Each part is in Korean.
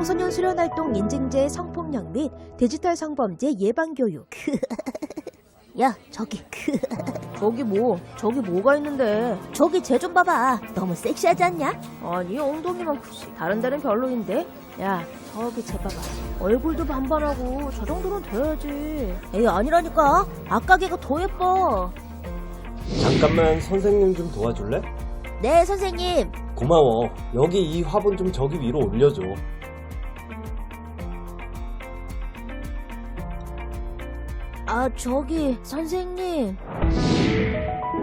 청소년 수련활동 인증제 성폭력 및 디지털 성범죄 예방교육. 야, 저기. 저기 뭐가 있는데? 저기 쟤 좀 봐봐. 너무 섹시하지 않냐? 아니, 엉덩이만 크지. 다른 데는 별로인데? 야, 저기 쟤 봐봐. 얼굴도 반반하고 저 정도는 돼야지. 에이, 아니라니까. 아까 걔가 더 예뻐. 잠깐만 선생님 좀 도와줄래? 네, 선생님. 고마워. 여기 이 화분 좀 저기 위로 올려줘. 아, 저기 선생님.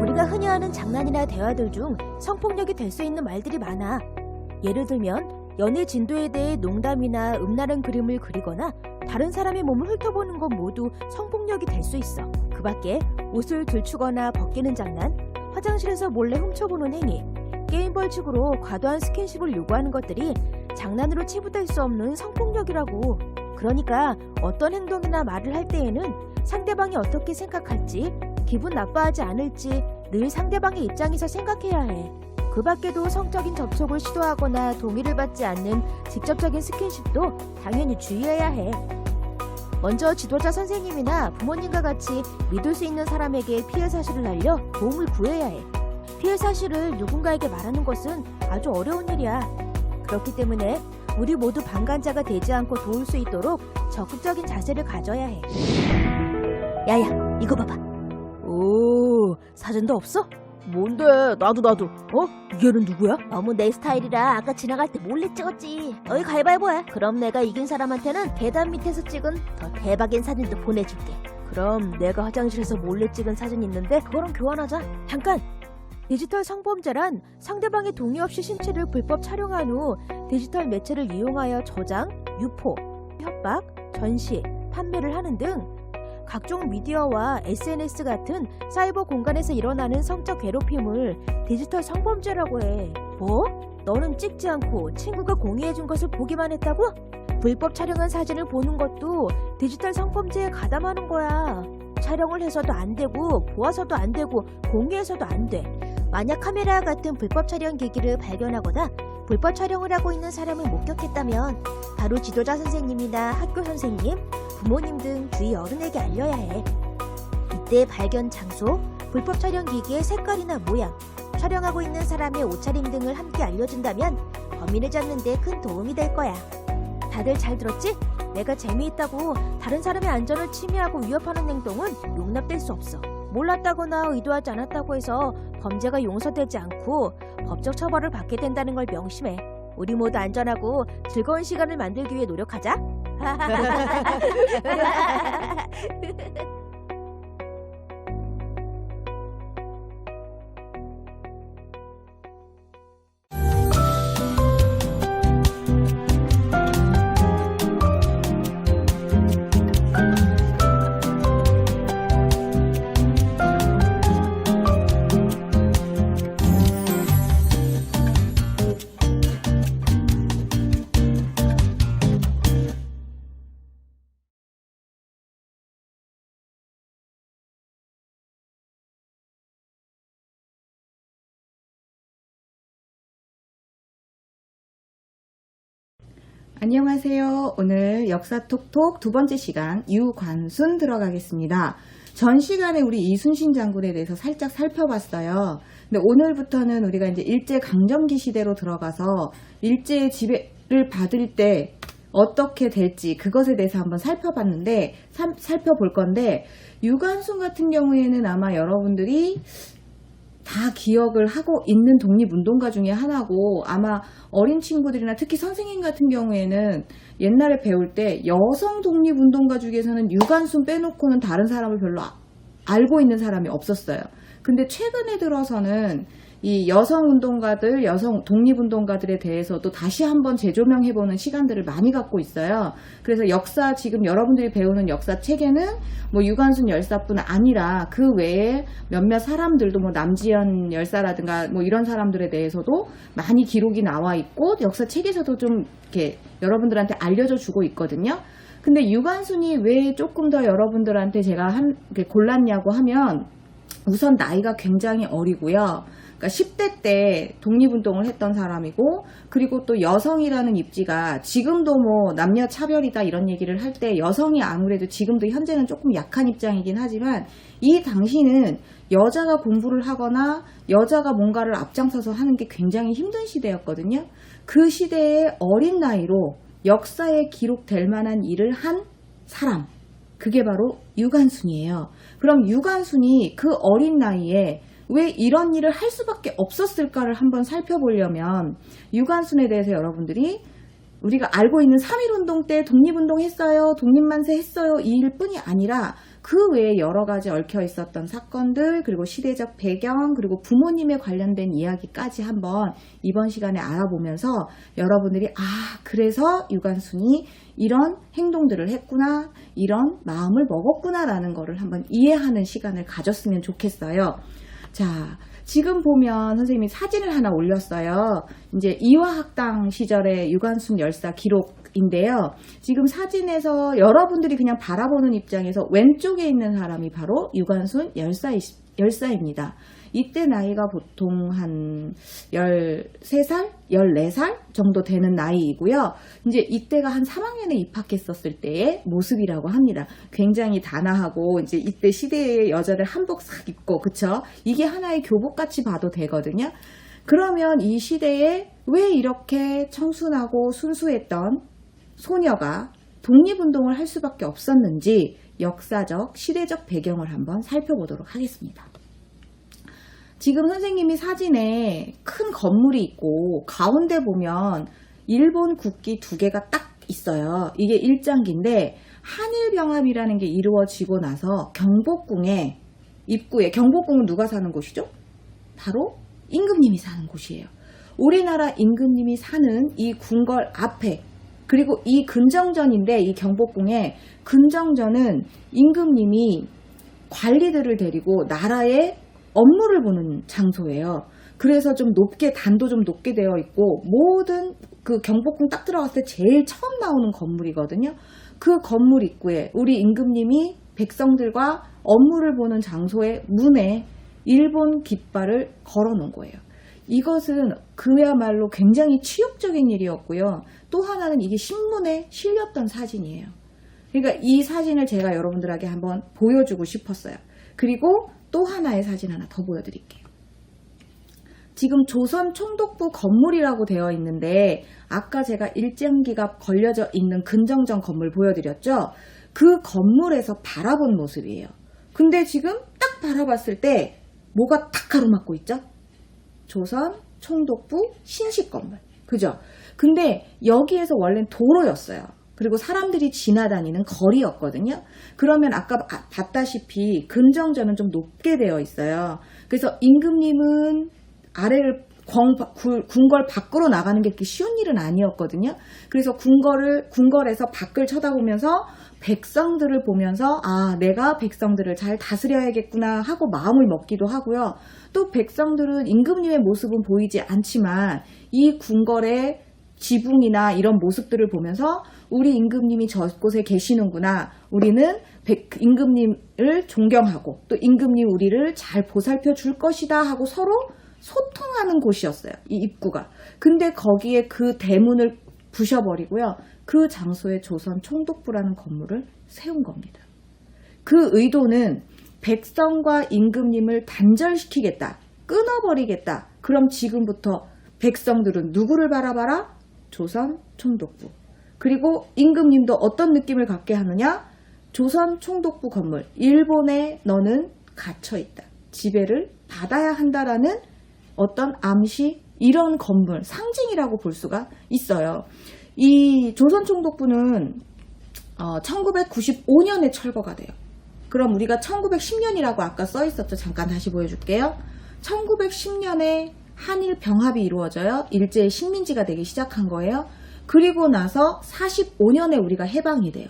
우리가 흔히 하는 장난이나 대화들 중 성폭력이 될 수 있는 말들이 많아. 예를 들면 연애 진도에 대해 농담이나 음란한 그림을 그리거나 다른 사람의 몸을 훑어보는 건 모두 성폭력이 될 수 있어. 그 밖에 옷을 들추거나 벗기는 장난, 화장실에서 몰래 훔쳐보는 행위, 게임 벌칙으로 과도한 스킨십을 요구하는 것들이 장난으로 치부될 수 없는 성폭력이라고. 그러니까 어떤 행동이나 말을 할 때에는 상대방이 어떻게 생각할지, 기분 나빠하지 않을지 늘 상대방의 입장에서 생각해야 해. 그 밖에도 성적인 접촉을 시도하거나 동의를 받지 않는 직접적인 스킨십도 당연히 주의해야 해. 먼저 지도자 선생님이나 부모님과 같이 믿을 수 있는 사람에게 피해 사실을 알려 도움을 구해야 해. 피해 사실을 누군가에게 말하는 것은 아주 어려운 일이야. 그렇기 때문에 우리 모두 방관자가 되지 않고 도울 수 있도록 적극적인 자세를 가져야 해. 야야, 이거 봐봐. 오, 사진도 없어? 뭔데? 나도. 얘는 누구야? 너무 내 스타일이라 아까 지나갈 때 몰래 찍었지. 너희 가위바위보야. 그럼 내가 이긴 사람한테는 계단 밑에서 찍은 더 대박인 사진도 보내줄게. 그럼 내가 화장실에서 몰래 찍은 사진 있는데 그거랑 교환하자. 잠깐! 디지털 성범죄란 상대방의 동의 없이 신체를 불법 촬영한 후 디지털 매체를 이용하여 저장, 유포, 협박, 전시, 판매를 하는 등 각종 미디어와 SNS 같은 사이버 공간에서 일어나는 성적 괴롭힘을 디지털 성범죄라고 해. 뭐? 너는 찍지 않고 친구가 공유해준 것을 보기만 했다고? 불법 촬영한 사진을 보는 것도 디지털 성범죄에 가담하는 거야. 촬영을 해서도 안 되고 보아서도 안 되고 공유해서도 안 돼. 만약 카메라와 같은 불법 촬영 기기를 발견하거나 불법 촬영을 하고 있는 사람을 목격했다면 바로 지도자 선생님이나 학교 선생님, 부모님 등 주위 어른에게 알려야 해. 이때 발견 장소, 불법 촬영 기기의 색깔이나 모양, 촬영하고 있는 사람의 옷차림 등을 함께 알려준다면 범인을 잡는 데 큰 도움이 될 거야. 다들 잘 들었지? 내가 재미있다고 다른 사람의 안전을 침해하고 위협하는 행동은 용납될 수 없어. 몰랐다거나 의도하지 않았다고 해서 범죄가 용서되지 않고 법적 처벌을 받게 된다는 걸 명심해. 우리 모두 안전하고 즐거운 시간을 만들기 위해 노력하자. 안녕하세요. 오늘 역사톡톡 두 번째 시간 유관순 들어가겠습니다. 전 시간에 우리 이순신 장군에 대해서 살짝 살펴봤어요. 근데 오늘부터는 우리가 이제 일제강점기 시대로 들어가서 일제의 지배를 받을 때 어떻게 될지 그것에 대해서 한번 살펴볼 건데 유관순 같은 경우에는 아마 여러분들이 다 기억을 하고 있는 독립운동가 중에 하나고 아마 어린 친구들이나 특히 선생님 같은 경우에는 옛날에 배울 때 여성 독립운동가 중에서는 유관순 빼놓고는 다른 사람을 별로 알고 있는 사람이 없었어요. 근데 최근에 들어서는 이 여성운동가들, 여성 독립운동가들에 대해서도 다시 한번 재조명해보는 시간들을 많이 갖고 있어요. 그래서 역사, 지금 여러분들이 배우는 역사 책에는 뭐 유관순 열사뿐 아니라 그 외에 몇몇 사람들도 뭐 남지현 열사라든가 뭐 이런 사람들에 대해서도 많이 기록이 나와 있고 역사 책에서도 좀 이렇게 여러분들한테 알려져 주고 있거든요. 근데 유관순이 왜 조금 더 여러분들한테 제가 골랐냐고 하면 우선 나이가 굉장히 어리고요. 그러니까 10대 때 독립운동을 했던 사람이고, 그리고 또 여성이라는 입지가 지금도 뭐 남녀 차별이다 이런 얘기를 할 때 여성이 아무래도 지금도 현재는 조금 약한 입장이긴 하지만, 이 당시는 여자가 공부를 하거나 여자가 뭔가를 앞장서서 하는 게 굉장히 힘든 시대였거든요. 그 시대의 어린 나이로 역사에 기록될 만한 일을 한 사람, 그게 바로 유관순이에요. 그럼 유관순이 그 어린 나이에 왜 이런 일을 할 수밖에 없었을까를 한번 살펴보려면, 유관순에 대해서 여러분들이 우리가 알고 있는 3.1운동 때 독립운동 했어요, 독립만세 했어요, 이 일뿐이 아니라 그 외에 여러 가지 얽혀 있었던 사건들, 그리고 시대적 배경, 그리고 부모님에 관련된 이야기까지 한번 이번 시간에 알아보면서 여러분들이 그래서 유관순이 이런 행동들을 했구나, 이런 마음을 먹었구나 라는 거를 한번 이해하는 시간을 가졌으면 좋겠어요. 자, 지금 보면 선생님이 사진을 하나 올렸어요. 이제 이화학당 시절의 유관순 열사 기록인데요. 지금 사진에서 여러분들이 그냥 바라보는 입장에서 왼쪽에 있는 사람이 바로 유관순 열사입니다. 이때 나이가 보통 한 13살, 14살 정도 되는 나이이고요. 이제 이때가 한 3학년에 입학했었을 때의 모습이라고 합니다. 굉장히 단아하고, 이제 이때 시대의 여자들 한복 싹 입고, 그쵸? 이게 하나의 교복같이 봐도 되거든요. 그러면 이 시대에 왜 이렇게 청순하고 순수했던 소녀가 독립운동을 할 수밖에 없었는지 역사적, 시대적 배경을 한번 살펴보도록 하겠습니다. 지금 선생님이 사진에 큰 건물이 있고 가운데 보면 일본 국기 2개가 딱 있어요. 이게 일장기인데, 한일병합이라는 게 이루어지고 나서 경복궁의 입구에, 경복궁은 누가 사는 곳이죠? 바로 임금님이 사는 곳이에요. 우리나라 임금님이 사는 이 궁궐 앞에, 그리고 이 근정전인데, 이 경복궁의 근정전은 임금님이 관리들을 데리고 나라의 업무를 보는 장소예요. 그래서 좀 높게, 단도 좀 높게 되어 있고, 모든 그 경복궁 딱 들어갔을 때 제일 처음 나오는 건물이거든요. 그 건물 입구에 우리 임금님이 백성들과 업무를 보는 장소의 문에 일본 깃발을 걸어 놓은 거예요. 이것은 그야말로 굉장히 치욕적인 일이었고요. 또 하나는 이게 신문에 실렸던 사진이에요. 그러니까 이 사진을 제가 여러분들에게 한번 보여주고 싶었어요. 그리고 또 하나의 사진 하나 더 보여드릴게요. 지금 조선 총독부 건물이라고 되어 있는데, 아까 제가 일장기가 걸려져 있는 근정전 건물 보여드렸죠? 그 건물에서 바라본 모습이에요. 근데 지금 딱 바라봤을 때 뭐가 딱 가로막고 있죠? 조선 총독부 신식 건물. 그죠? 근데 여기에서 원래는 도로였어요. 그리고 사람들이 지나다니는 거리였거든요. 그러면 아까 봤다시피 근정전은 좀 높게 되어 있어요. 그래서 임금님은 아래를 궁궐 밖으로 나가는 게 그렇게 쉬운 일은 아니었거든요. 그래서 궁궐에서 밖을 쳐다보면서 백성들을 보면서 내가 백성들을 잘 다스려야겠구나 하고 마음을 먹기도 하고요. 또 백성들은 임금님의 모습은 보이지 않지만 이 궁궐의 지붕이나 이런 모습들을 보면서 우리 임금님이 저곳에 계시는구나, 우리는 임금님을 존경하고 또 임금님 우리를 잘 보살펴 줄 것이다 하고 서로 소통하는 곳이었어요, 이 입구가. 근데 거기에 그 대문을 부셔버리고요, 그 장소에 조선 총독부라는 건물을 세운 겁니다. 그 의도는 백성과 임금님을 단절시키겠다, 끊어버리겠다. 그럼 지금부터 백성들은 누구를 바라봐라? 조선 총독부. 그리고 임금님도 어떤 느낌을 갖게 하느냐? 조선 총독부 건물, 일본에 너는 갇혀있다, 지배를 받아야 한다라는 어떤 암시, 이런 건물, 상징이라고 볼 수가 있어요. 이 조선 총독부는 1995년에 철거가 돼요. 그럼 우리가 1910년이라고 아까 써 있었죠? 잠깐 다시 보여줄게요. 1910년에 한일 병합이 이루어져요. 일제의 식민지가 되기 시작한 거예요. 그리고 나서 45년에 우리가 해방이 돼요.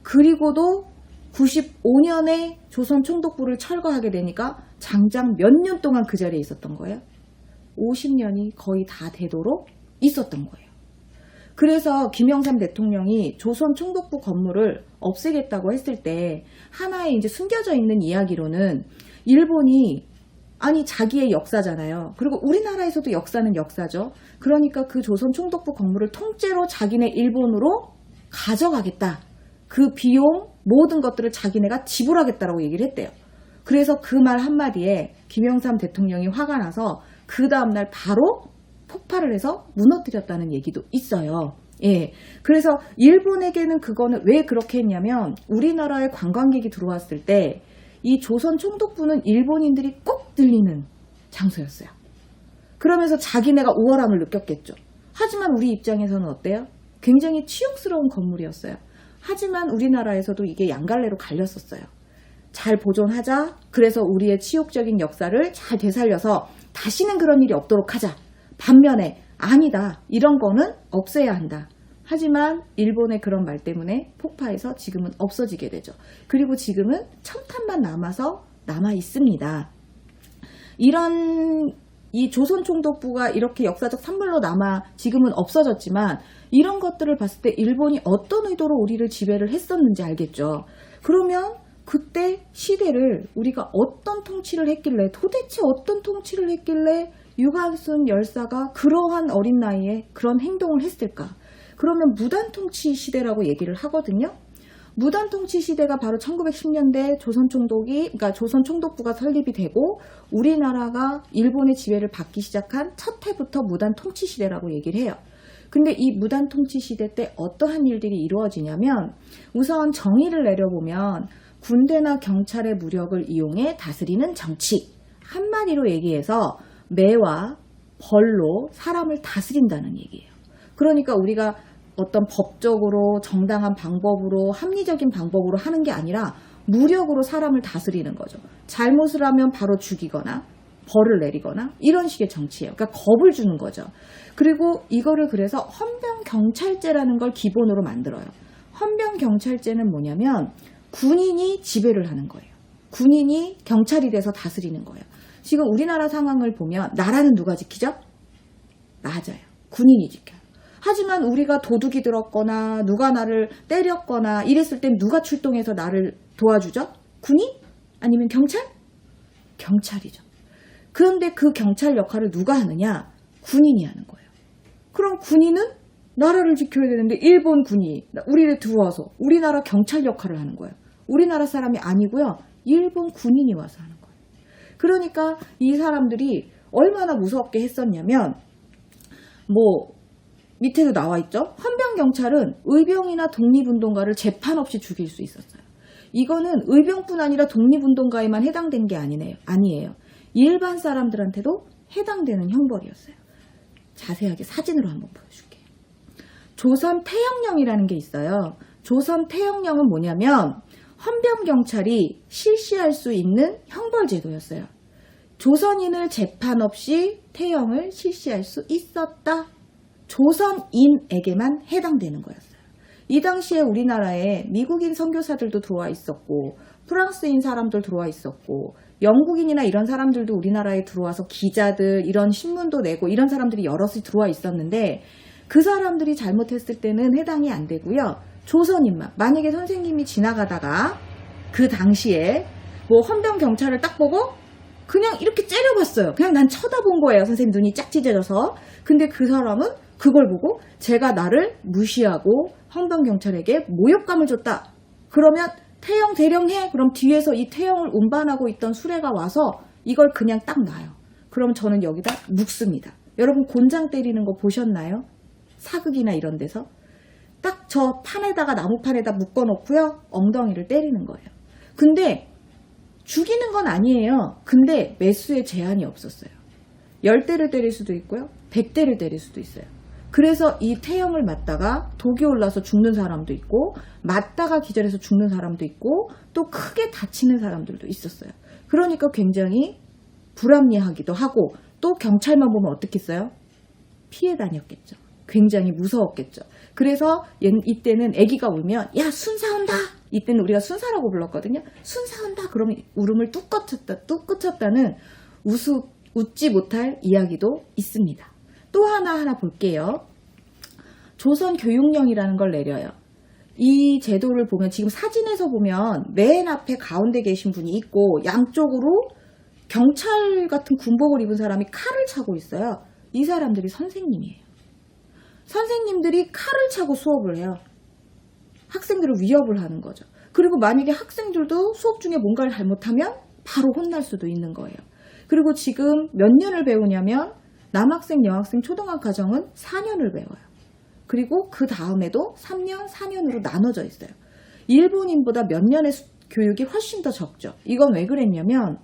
그리고도 95년에 조선 총독부를 철거하게 되니까 장장 몇 년 동안 그 자리에 있었던 거예요? 50년이 거의 다 되도록 있었던 거예요. 그래서 김영삼 대통령이 조선 총독부 건물을 없애겠다고 했을 때 하나의 이제 숨겨져 있는 이야기로는 일본이 아니 자기의 역사잖아요. 그리고 우리나라에서도 역사는 역사죠. 그러니까 그 조선 총독부 건물을 통째로 자기네 일본으로 가져가겠다. 그 비용 모든 것들을 자기네가 지불하겠다라고 얘기를 했대요. 그래서 그 말 한마디에 김영삼 대통령이 화가 나서 그 다음날 바로 폭발을 해서 무너뜨렸다는 얘기도 있어요. 예. 그래서 일본에게는 그거는 왜 그렇게 했냐면 우리나라에 관광객이 들어왔을 때 이 조선 총독부는 일본인들이 꼭 들리는 장소였어요. 그러면서 자기네가 우월함을 느꼈겠죠. 하지만 우리 입장에서는 어때요? 굉장히 치욕스러운 건물이었어요. 하지만 우리나라에서도 이게 양갈래로 갈렸었어요. 잘 보존하자. 그래서 우리의 치욕적인 역사를 잘 되살려서 다시는 그런 일이 없도록 하자. 반면에 아니다. 이런 거는 없애야 한다. 하지만 일본의 그런 말 때문에 폭파해서 지금은 없어지게 되죠. 그리고 지금은 첨탑만 남아 있습니다. 이런 이 조선 총독부가 이렇게 역사적 산물로 남아 지금은 없어졌지만 이런 것들을 봤을 때 일본이 어떤 의도로 우리를 지배를 했었는지 알겠죠. 그러면 그때 시대를 우리가 어떤 통치를 했길래 도대체 어떤 통치를 했길래 유관순 열사가 그러한 어린 나이에 그런 행동을 했을까? 그러면 무단통치 시대라고 얘기를 하거든요. 무단통치 시대가 바로 1910년대 그러니까 조선 총독부가 설립이 되고 우리나라가 일본의 지배를 받기 시작한 첫 해부터 무단통치 시대라고 얘기를 해요. 근데 이 무단통치 시대 때 어떠한 일들이 이루어지냐면 우선 정의를 내려보면 군대나 경찰의 무력을 이용해 다스리는 정치. 한마디로 얘기해서 매와 벌로 사람을 다스린다는 얘기예요. 그러니까 우리가 어떤 법적으로 정당한 방법으로 합리적인 방법으로 하는 게 아니라 무력으로 사람을 다스리는 거죠. 잘못을 하면 바로 죽이거나 벌을 내리거나 이런 식의 정치예요. 그러니까 겁을 주는 거죠. 그리고 이거를 그래서 헌병경찰제라는 걸 기본으로 만들어요. 헌병경찰제는 뭐냐면 군인이 지배를 하는 거예요. 군인이 경찰이 돼서 다스리는 거예요. 지금 우리나라 상황을 보면 나라는 누가 지키죠? 맞아요. 군인이 지켜요. 하지만 우리가 도둑이 들었거나 누가 나를 때렸거나 이랬을 땐 누가 출동해서 나를 도와주죠? 군인? 아니면 경찰? 경찰이죠. 그런데 그 경찰 역할을 누가 하느냐? 군인이 하는 거예요. 그럼 군인은 나라를 지켜야 되는데 일본 군이 우리를 들어와서 우리나라 경찰 역할을 하는 거예요. 우리나라 사람이 아니고요. 일본 군인이 와서 하는 거예요. 그러니까 이 사람들이 얼마나 무섭게 했었냐면 밑에도 나와 있죠. 헌병경찰은 의병이나 독립운동가를 재판 없이 죽일 수 있었어요. 이거는 의병뿐 아니라 독립운동가에만 해당된 게 아니에요. 일반 사람들한테도 해당되는 형벌이었어요. 자세하게 사진으로 한번 보여줄게요. 조선 태형령이라는 게 있어요. 조선 태형령은 뭐냐면 헌병경찰이 실시할 수 있는 형벌제도였어요. 조선인을 재판 없이 태형을 실시할 수 있었다. 조선인에게만 해당되는 거였어요. 이 당시에 우리나라에 미국인 선교사들도 들어와 있었고 프랑스인 사람들 들어와 있었고 영국인이나 이런 사람들도 우리나라에 들어와서 기자들 이런 신문도 내고 이런 사람들이 여럿이 들어와 있었는데 그 사람들이 잘못했을 때는 해당이 안 되고요. 조선인만 만약에 선생님이 지나가다가 그 당시에 헌병경찰을 딱 보고 그냥 이렇게 째려봤어요. 그냥 난 쳐다본 거예요. 선생님 눈이 짝 찢어져서. 근데 그 사람은 그걸 보고 제가 나를 무시하고 헌병경찰에게 모욕감을 줬다. 그러면 태형 대령해. 그럼 뒤에서 이 태형을 운반하고 있던 수레가 와서 이걸 그냥 딱 놔요. 그럼 저는 여기다 묵습니다. 여러분 곤장 때리는 거 보셨나요? 사극이나 이런 데서. 딱 저 판에다가 나무판에다 묶어놓고요. 엉덩이를 때리는 거예요. 근데 죽이는 건 아니에요. 근데 매수에 제한이 없었어요. 10대를 때릴 수도 있고요. 100대를 때릴 수도 있어요. 그래서 이 태형을 맞다가 독이 올라서 죽는 사람도 있고 맞다가 기절해서 죽는 사람도 있고 또 크게 다치는 사람들도 있었어요. 그러니까 굉장히 불합리하기도 하고 또 경찰만 보면 어떻겠어요? 피해 다녔겠죠. 굉장히 무서웠겠죠. 그래서 이때는 아기가 울면 야 순사 온다. 이때는 우리가 순사라고 불렀거든요. 순사 온다. 그러면 울음을 뚝 그쳤다는 웃지 못할 이야기도 있습니다. 또 하나 볼게요. 조선교육령이라는 걸 내려요. 이 제도를 보면 지금 사진에서 보면 맨 앞에 가운데 계신 분이 있고 양쪽으로 경찰 같은 군복을 입은 사람이 칼을 차고 있어요. 이 사람들이 선생님이에요. 선생님들이 칼을 차고 수업을 해요. 학생들을 위협을 하는 거죠. 그리고 만약에 학생들도 수업 중에 뭔가를 잘못하면 바로 혼날 수도 있는 거예요. 그리고 지금 몇 년을 배우냐면 남학생, 여학생, 초등학교 과정은 4년을 배워요. 그리고 그 다음에도 3년, 4년으로 나눠져 있어요. 일본인보다 몇 년의 교육이 훨씬 더 적죠. 이건 왜 그랬냐면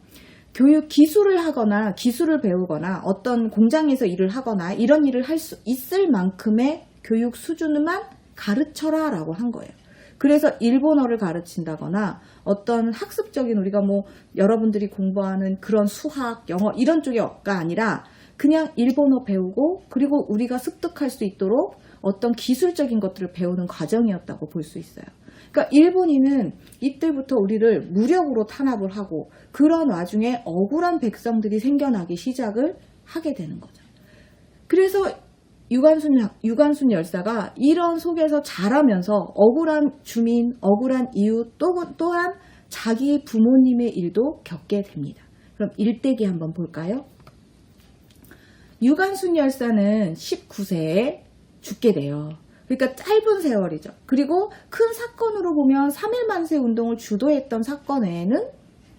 교육 기술을 하거나 기술을 배우거나 어떤 공장에서 일을 하거나 이런 일을 할 수 있을 만큼의 교육 수준만 가르쳐라 라고 한 거예요. 그래서 일본어를 가르친다거나 어떤 학습적인 우리가 뭐 여러분들이 공부하는 그런 수학, 영어 이런 쪽가 아니라 그냥 일본어 배우고 그리고 우리가 습득할 수 있도록 어떤 기술적인 것들을 배우는 과정이었다고 볼 수 있어요. 그러니까 일본인은 이때부터 우리를 무력으로 탄압을 하고 그런 와중에 억울한 백성들이 생겨나기 시작을 하게 되는 거죠. 그래서 유관순 열사가 이런 속에서 자라면서 억울한 주민, 억울한 이웃 또한 자기 부모님의 일도 겪게 됩니다. 그럼 일대기 한번 볼까요? 유관순 열사는 19세에 죽게 돼요. 그러니까 짧은 세월이죠. 그리고 큰 사건으로 보면 3.1 만세 운동을 주도했던 사건 외에는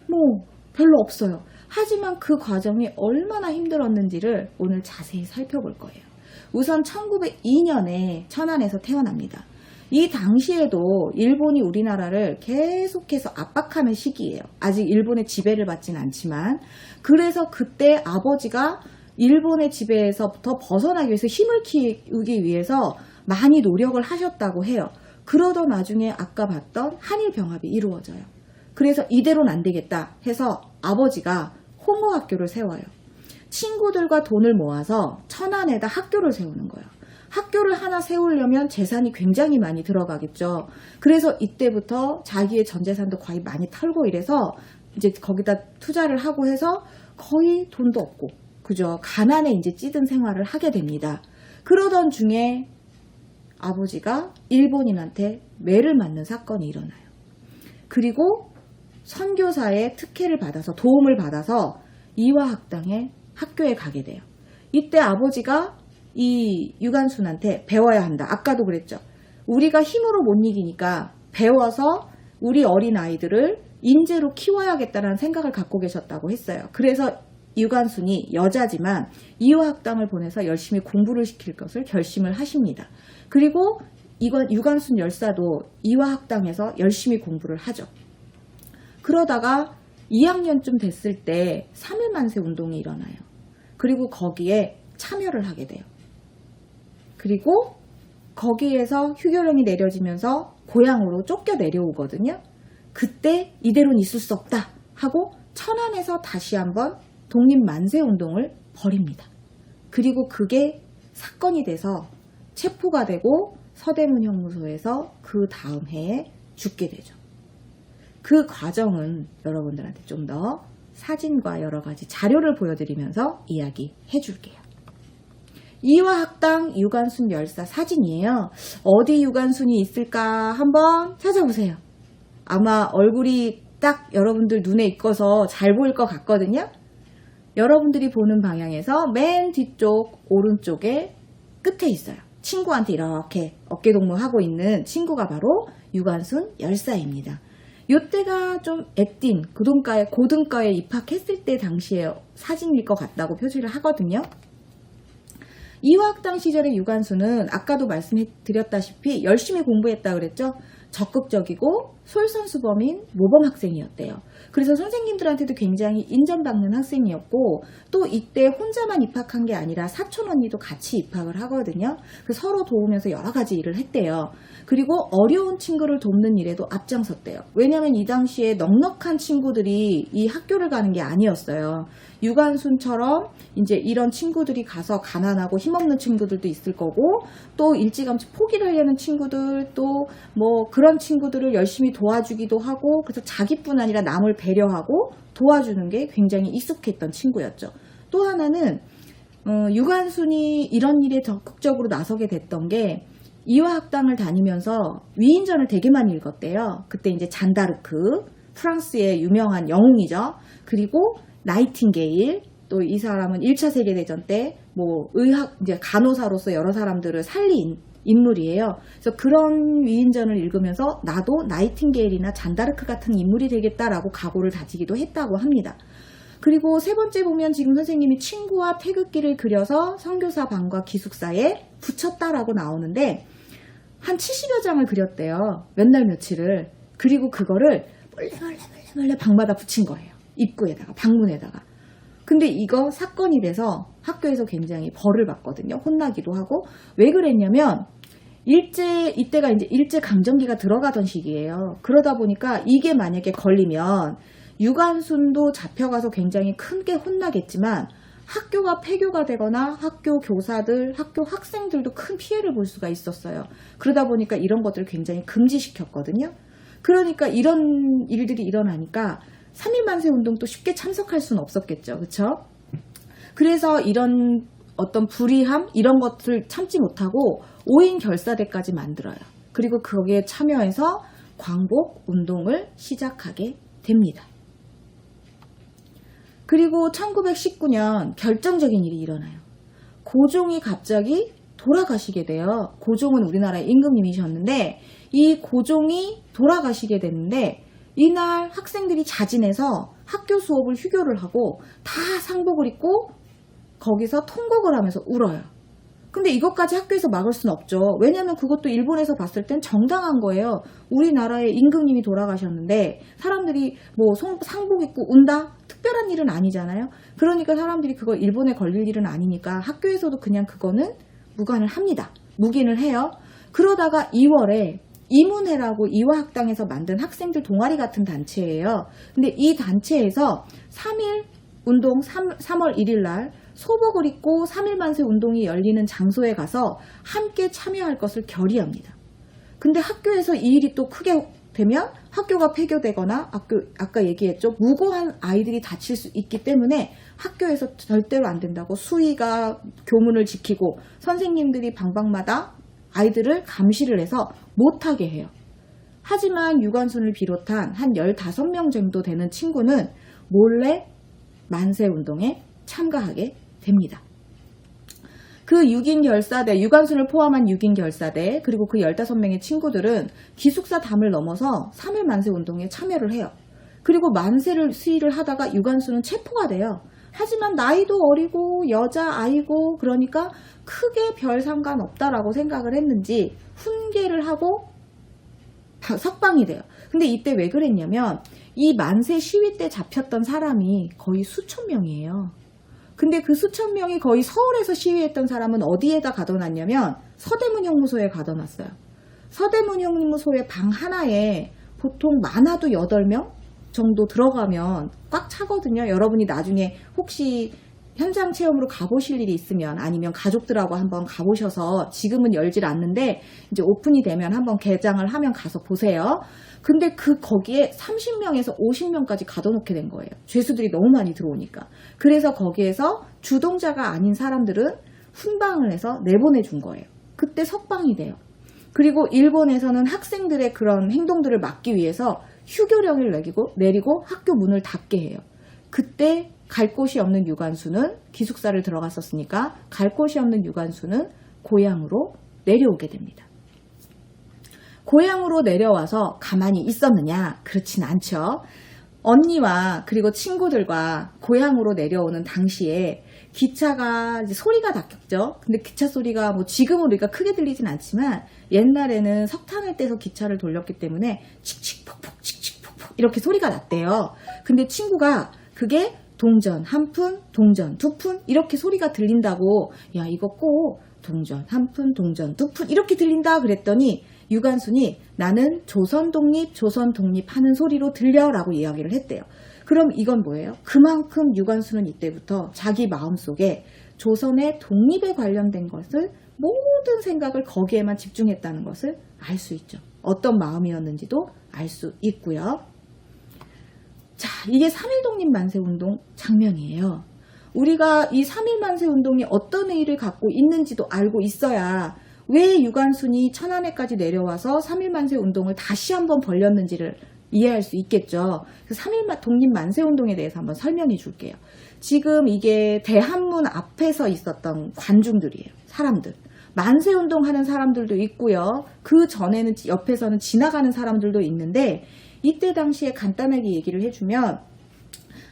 뭐 별로 없어요. 하지만 그 과정이 얼마나 힘들었는지를 오늘 자세히 살펴볼 거예요. 우선 1902년에 천안에서 태어납니다. 이 당시에도 일본이 우리나라를 계속해서 압박하는 시기예요. 아직 일본의 지배를 받진 않지만 그래서 그때 아버지가 일본의 지배에서부터 벗어나기 위해서 힘을 키우기 위해서 많이 노력을 하셨다고 해요. 그러던 와중에 아까 봤던 한일병합이 이루어져요. 그래서 이대로는 안 되겠다 해서 아버지가 홍어학교를 세워요. 친구들과 돈을 모아서 천안에다 학교를 세우는 거예요. 학교를 하나 세우려면 재산이 굉장히 많이 들어가겠죠. 그래서 이때부터 자기의 전 재산도 거의 많이 털고 이래서 이제 거기다 투자를 하고 해서 거의 돈도 없고 그죠. 가난에 이제 찌든 생활을 하게 됩니다. 그러던 중에 아버지가 일본인한테 매를 맞는 사건이 일어나요. 그리고 선교사의 특혜를 받아서 도움을 받아서 이화학당에 학교에 가게 돼요. 이때 아버지가 이 유관순한테 배워야 한다. 아까도 그랬죠. 우리가 힘으로 못 이기니까 배워서 우리 어린 아이들을 인재로 키워야겠다는 생각을 갖고 계셨다고 했어요. 그래서 유관순이 여자지만 이화학당을 보내서 열심히 공부를 시킬 것을 결심을 하십니다. 그리고 유관순 열사도 이화학당에서 열심히 공부를 하죠. 그러다가 2학년쯤 됐을 때 3.1 만세 운동이 일어나요. 그리고 거기에 참여를 하게 돼요. 그리고 거기에서 휴교령이 내려지면서 고향으로 쫓겨 내려오거든요. 그때 이대로는 있을 수 없다 하고 천안에서 다시 한번 독립만세 운동을 벌입니다. 그리고 그게 사건이 돼서 체포가 되고 서대문 형무소에서 그 다음 해에 죽게 되죠. 그 과정은 여러분들한테 좀 더 사진과 여러 가지 자료를 보여드리면서 이야기해 줄게요. 이화학당 유관순 열사 사진이에요. 어디 유관순이 있을까 한번 찾아보세요. 아마 얼굴이 딱 여러분들 눈에 익어서 잘 보일 것 같거든요. 여러분들이 보는 방향에서 맨 뒤쪽 오른쪽에 끝에 있어요. 친구한테 이렇게 어깨동무하고 있는 친구가 바로 유관순 열사입니다. 요때가 좀 애띤 고등과에 입학했을 때 당시의 사진일 것 같다고 표시를 하거든요. 이화학당 시절의 유관순은 아까도 말씀드렸다시피 열심히 공부했다 그랬죠. 적극적이고 솔선수범인 모범 학생이었대요. 그래서 선생님들한테도 굉장히 인정받는 학생이었고 또 이때 혼자만 입학한 게 아니라 사촌 언니도 같이 입학을 하거든요. 그래서 서로 도우면서 여러 가지 일을 했대요. 그리고 어려운 친구를 돕는 일에도 앞장섰대요. 왜냐하면 이 당시에 넉넉한 친구들이 이 학교를 가는 게 아니었어요. 유관순처럼 이제 이런 친구들이 가서 가난하고 힘없는 친구들도 있을 거고 또 일찌감치 포기를 하려는 친구들 또 뭐 그런 친구들을 열심히 도와주기도 하고 그래서 자기뿐 아니라 남을 배려하고 도와주는 게 굉장히 익숙했던 친구였죠. 또 하나는 유관순이 이런 일에 적극적으로 나서게 됐던 게 이화학당을 다니면서 위인전을 되게 많이 읽었대요. 그때 이제 잔다르크, 프랑스의 유명한 영웅이죠. 그리고 나이팅게일, 또 이 사람은 1차 세계대전 때 뭐 이제 간호사로서 여러 사람들을 살린 인물이에요. 그래서 그런 위인전을 읽으면서 나도 나이팅게일이나 잔다르크 같은 인물이 되겠다라고 각오를 다지기도 했다고 합니다. 그리고 세 번째 보면 지금 선생님이 친구와 태극기를 그려서 선교사 방과 기숙사에 붙였다라고 나오는데 한 70여 장을 그렸대요. 몇 날 며칠을. 그리고 그거를 몰래 방마다 붙인 거예요. 입구에다가, 방문에다가. 근데 이거 사건이 돼서 학교에서 굉장히 벌을 받거든요. 혼나기도 하고. 왜 그랬냐면 이때가 이제 일제 강점기가 들어가던 시기예요. 그러다 보니까 이게 만약에 걸리면 유관순도 잡혀가서 굉장히 크게 혼나겠지만 학교가 폐교가 되거나 학교 교사들, 학교 학생들도 큰 피해를 볼 수가 있었어요. 그러다 보니까 이런 것들을 굉장히 금지시켰거든요. 그러니까 이런 일들이 일어나니까 3.1 만세 운동도 쉽게 참석할 수는 없었겠죠. 그렇죠? 그래서 이런 어떤 불이함 이런 것을 참지 못하고 5인 결사대까지 만들어요. 그리고 거기에 참여해서 광복 운동을 시작하게 됩니다. 그리고 1919년 결정적인 일이 일어나요. 고종이 갑자기 돌아가시게 돼요. 고종은 우리나라의 임금님이셨는데 이 고종이 돌아가시게 됐는데 이날 학생들이 자진해서 학교 수업을 휴교를 하고 다 상복을 입고 거기서 통곡을 하면서 울어요. 근데 이것까지 학교에서 막을 수는 없죠. 왜냐하면 그것도 일본에서 봤을 땐 정당한 거예요. 우리나라의 임금님이 돌아가셨는데 사람들이 뭐 상복 입고 운다? 특별한 일은 아니잖아요. 그러니까 사람들이 그거 일본에 걸릴 일은 아니니까 학교에서도 그냥 그거는 무관을 합니다. 묵인을 해요. 그러다가 2월에 이문회라고 이화학당에서 만든 학생들 동아리 같은 단체예요. 근데 이 단체에서 3.1 운동 3월 1일 날 소복을 입고 3.1 만세 운동이 열리는 장소에 가서 함께 참여할 것을 결의합니다. 근데 학교에서 이 일이 또 크게 되면 학교가 폐교되거나 아까 얘기했죠. 무고한 아이들이 다칠 수 있기 때문에 학교에서 절대로 안 된다고 수의가 교문을 지키고 선생님들이 방방마다 아이들을 감시를 해서 못하게 해요. 하지만 유관순을 비롯한 한 15명 정도 되는 친구는 몰래 만세운동에 참가하게 됩니다. 그 6인 결사대, 유관순을 포함한 6인 결사대, 그리고 그 15명의 친구들은 기숙사 담을 넘어서 3.1 만세운동에 참여를 해요. 그리고 만세를 시위를 하다가 유관순은 체포가 돼요. 하지만 나이도 어리고 여자아이고 그러니까 크게 별 상관없다라고 생각을 했는지 훈계를 하고 석방이 돼요. 근데 이때 왜 그랬냐면 이 만세 시위 때 잡혔던 사람이 거의 수천 명이에요. 근데 그 수천 명이 거의 서울에서 시위했던 사람은 어디에다 가둬놨냐면 서대문 형무소에 가둬놨어요. 서대문 형무소의 방 하나에 보통 많아도 8명 정도 들어가면 꽉 차거든요. 여러분이 나중에 혹시 현장 체험으로 가보실 일이 있으면 아니면 가족들하고 한번 가보셔서 지금은 열질 않는데 이제 오픈이 되면 한번 개장을 하면 가서 보세요. 근데 거기에 30명에서 50명까지 가둬놓게 된 거예요. 죄수들이 너무 많이 들어오니까. 그래서 거기에서 주동자가 아닌 사람들은 훈방을 해서 내보내준 거예요. 그때 석방이 돼요. 그리고 일본에서는 학생들의 그런 행동들을 막기 위해서 휴교령을 내리고 학교 문을 닫게 해요. 그때 갈 곳이 없는 유관순은 기숙사를 들어갔었으니까 갈 곳이 없는 유관순은 고향으로 내려오게 됩니다. 고향으로 내려와서 가만히 있었느냐? 그렇진 않죠. 언니와 그리고 친구들과 고향으로 내려오는 당시에 기차가 이제 소리가 났겠죠. 근데 기차 소리가 뭐 지금은 우리가 크게 들리진 않지만 옛날에는 석탄을 떼서 기차를 돌렸기 때문에 칙칙폭폭 칙칙폭폭 이렇게 소리가 났대요. 근데 친구가 그게 동전 한 푼, 동전 두 푼 이렇게 소리가 들린다고 야 이거 꼭 동전 한 푼, 동전 두 푼 이렇게 들린다 그랬더니 유관순이 나는 조선 독립 하는 소리로 들려라고 이야기를 했대요. 그럼 이건 뭐예요? 그만큼 유관순은 이때부터 자기 마음속에 조선의 독립에 관련된 것을 모든 생각을 거기에만 집중했다는 것을 알 수 있죠. 어떤 마음이었는지도 알 수 있고요. 자, 이게 3.1 독립만세운동 장면이에요. 우리가 이 3.1 만세운동이 어떤 의의를 갖고 있는지도 알고 있어야 왜 유관순이 천안에까지 내려와서 3.1 만세운동을 다시 한번 벌였는지를 이해할 수 있겠죠. 3.1 독립 만세운동에 대해서 한번 설명해 줄게요. 지금 이게 대한문 앞에서 있었던 관중들이에요. 사람들. 만세운동 하는 사람들도 있고요. 그 전에는 옆에서는 지나가는 사람들도 있는데 이때 당시에 간단하게 얘기를 해주면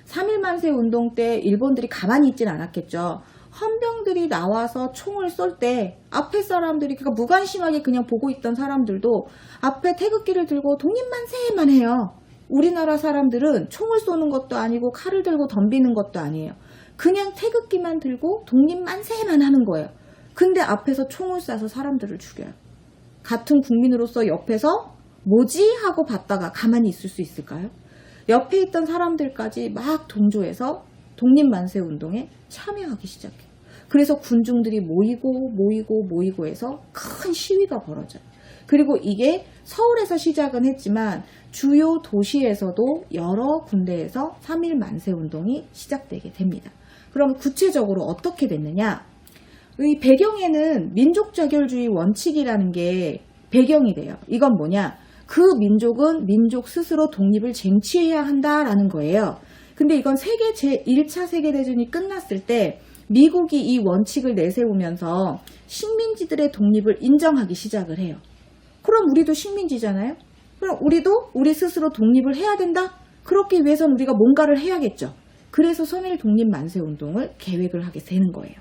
3.1 만세운동 때 일본들이 가만히 있진 않았겠죠. 헌병들이 나와서 총을 쏠 때 앞에 사람들이 그러니까 무관심하게 그냥 보고 있던 사람들도 앞에 태극기를 들고 독립만세만 해요. 우리나라 사람들은 총을 쏘는 것도 아니고 칼을 들고 덤비는 것도 아니에요. 그냥 태극기만 들고 독립만세만 하는 거예요. 근데 앞에서 총을 쏴서 사람들을 죽여요. 같은 국민으로서 옆에서 뭐지? 하고 봤다가 가만히 있을 수 있을까요? 옆에 있던 사람들까지 막 동조해서 독립만세운동에 참여하기 시작해요. 그래서 군중들이 모이고 해서 큰 시위가 벌어져요. 그리고 이게 서울에서 시작은 했지만 주요 도시에서도 여러 군데에서 3.1 만세운동이 시작되게 됩니다. 그럼 구체적으로 어떻게 됐느냐? 이 배경에는 민족자결주의 원칙이라는 게 배경이 돼요. 이건 뭐냐? 그 민족은 민족 스스로 독립을 쟁취해야 한다라는 거예요. 근데 이건 제1차 세계대전이 끝났을 때 미국이 이 원칙을 내세우면서 식민지들의 독립을 인정하기 시작을 해요. 그럼 우리도 식민지잖아요? 그럼 우리도 우리 스스로 독립을 해야 된다? 그렇기 위해서는 우리가 뭔가를 해야겠죠. 그래서 3.1 독립 만세운동을 계획을 하게 되는 거예요.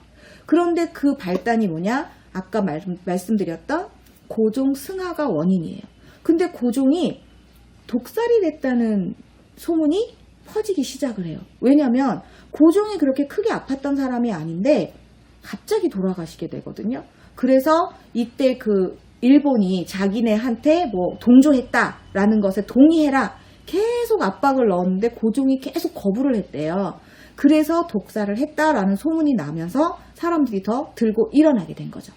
그런데 그 발단이 뭐냐? 아까 말씀드렸던 고종 승하가 원인이에요. 근데 고종이 독살이 됐다는 소문이 퍼지기 시작을 해요. 왜냐면 고종이 그렇게 크게 아팠던 사람이 아닌데 갑자기 돌아가시게 되거든요. 그래서 이때 그 일본이 자기네한테 뭐 동조했다라는 것에 동의해라 계속 압박을 넣었는데 고종이 계속 거부를 했대요. 그래서 독살을 했다라는 소문이 나면서 사람들이 더 들고 일어나게 된 거죠.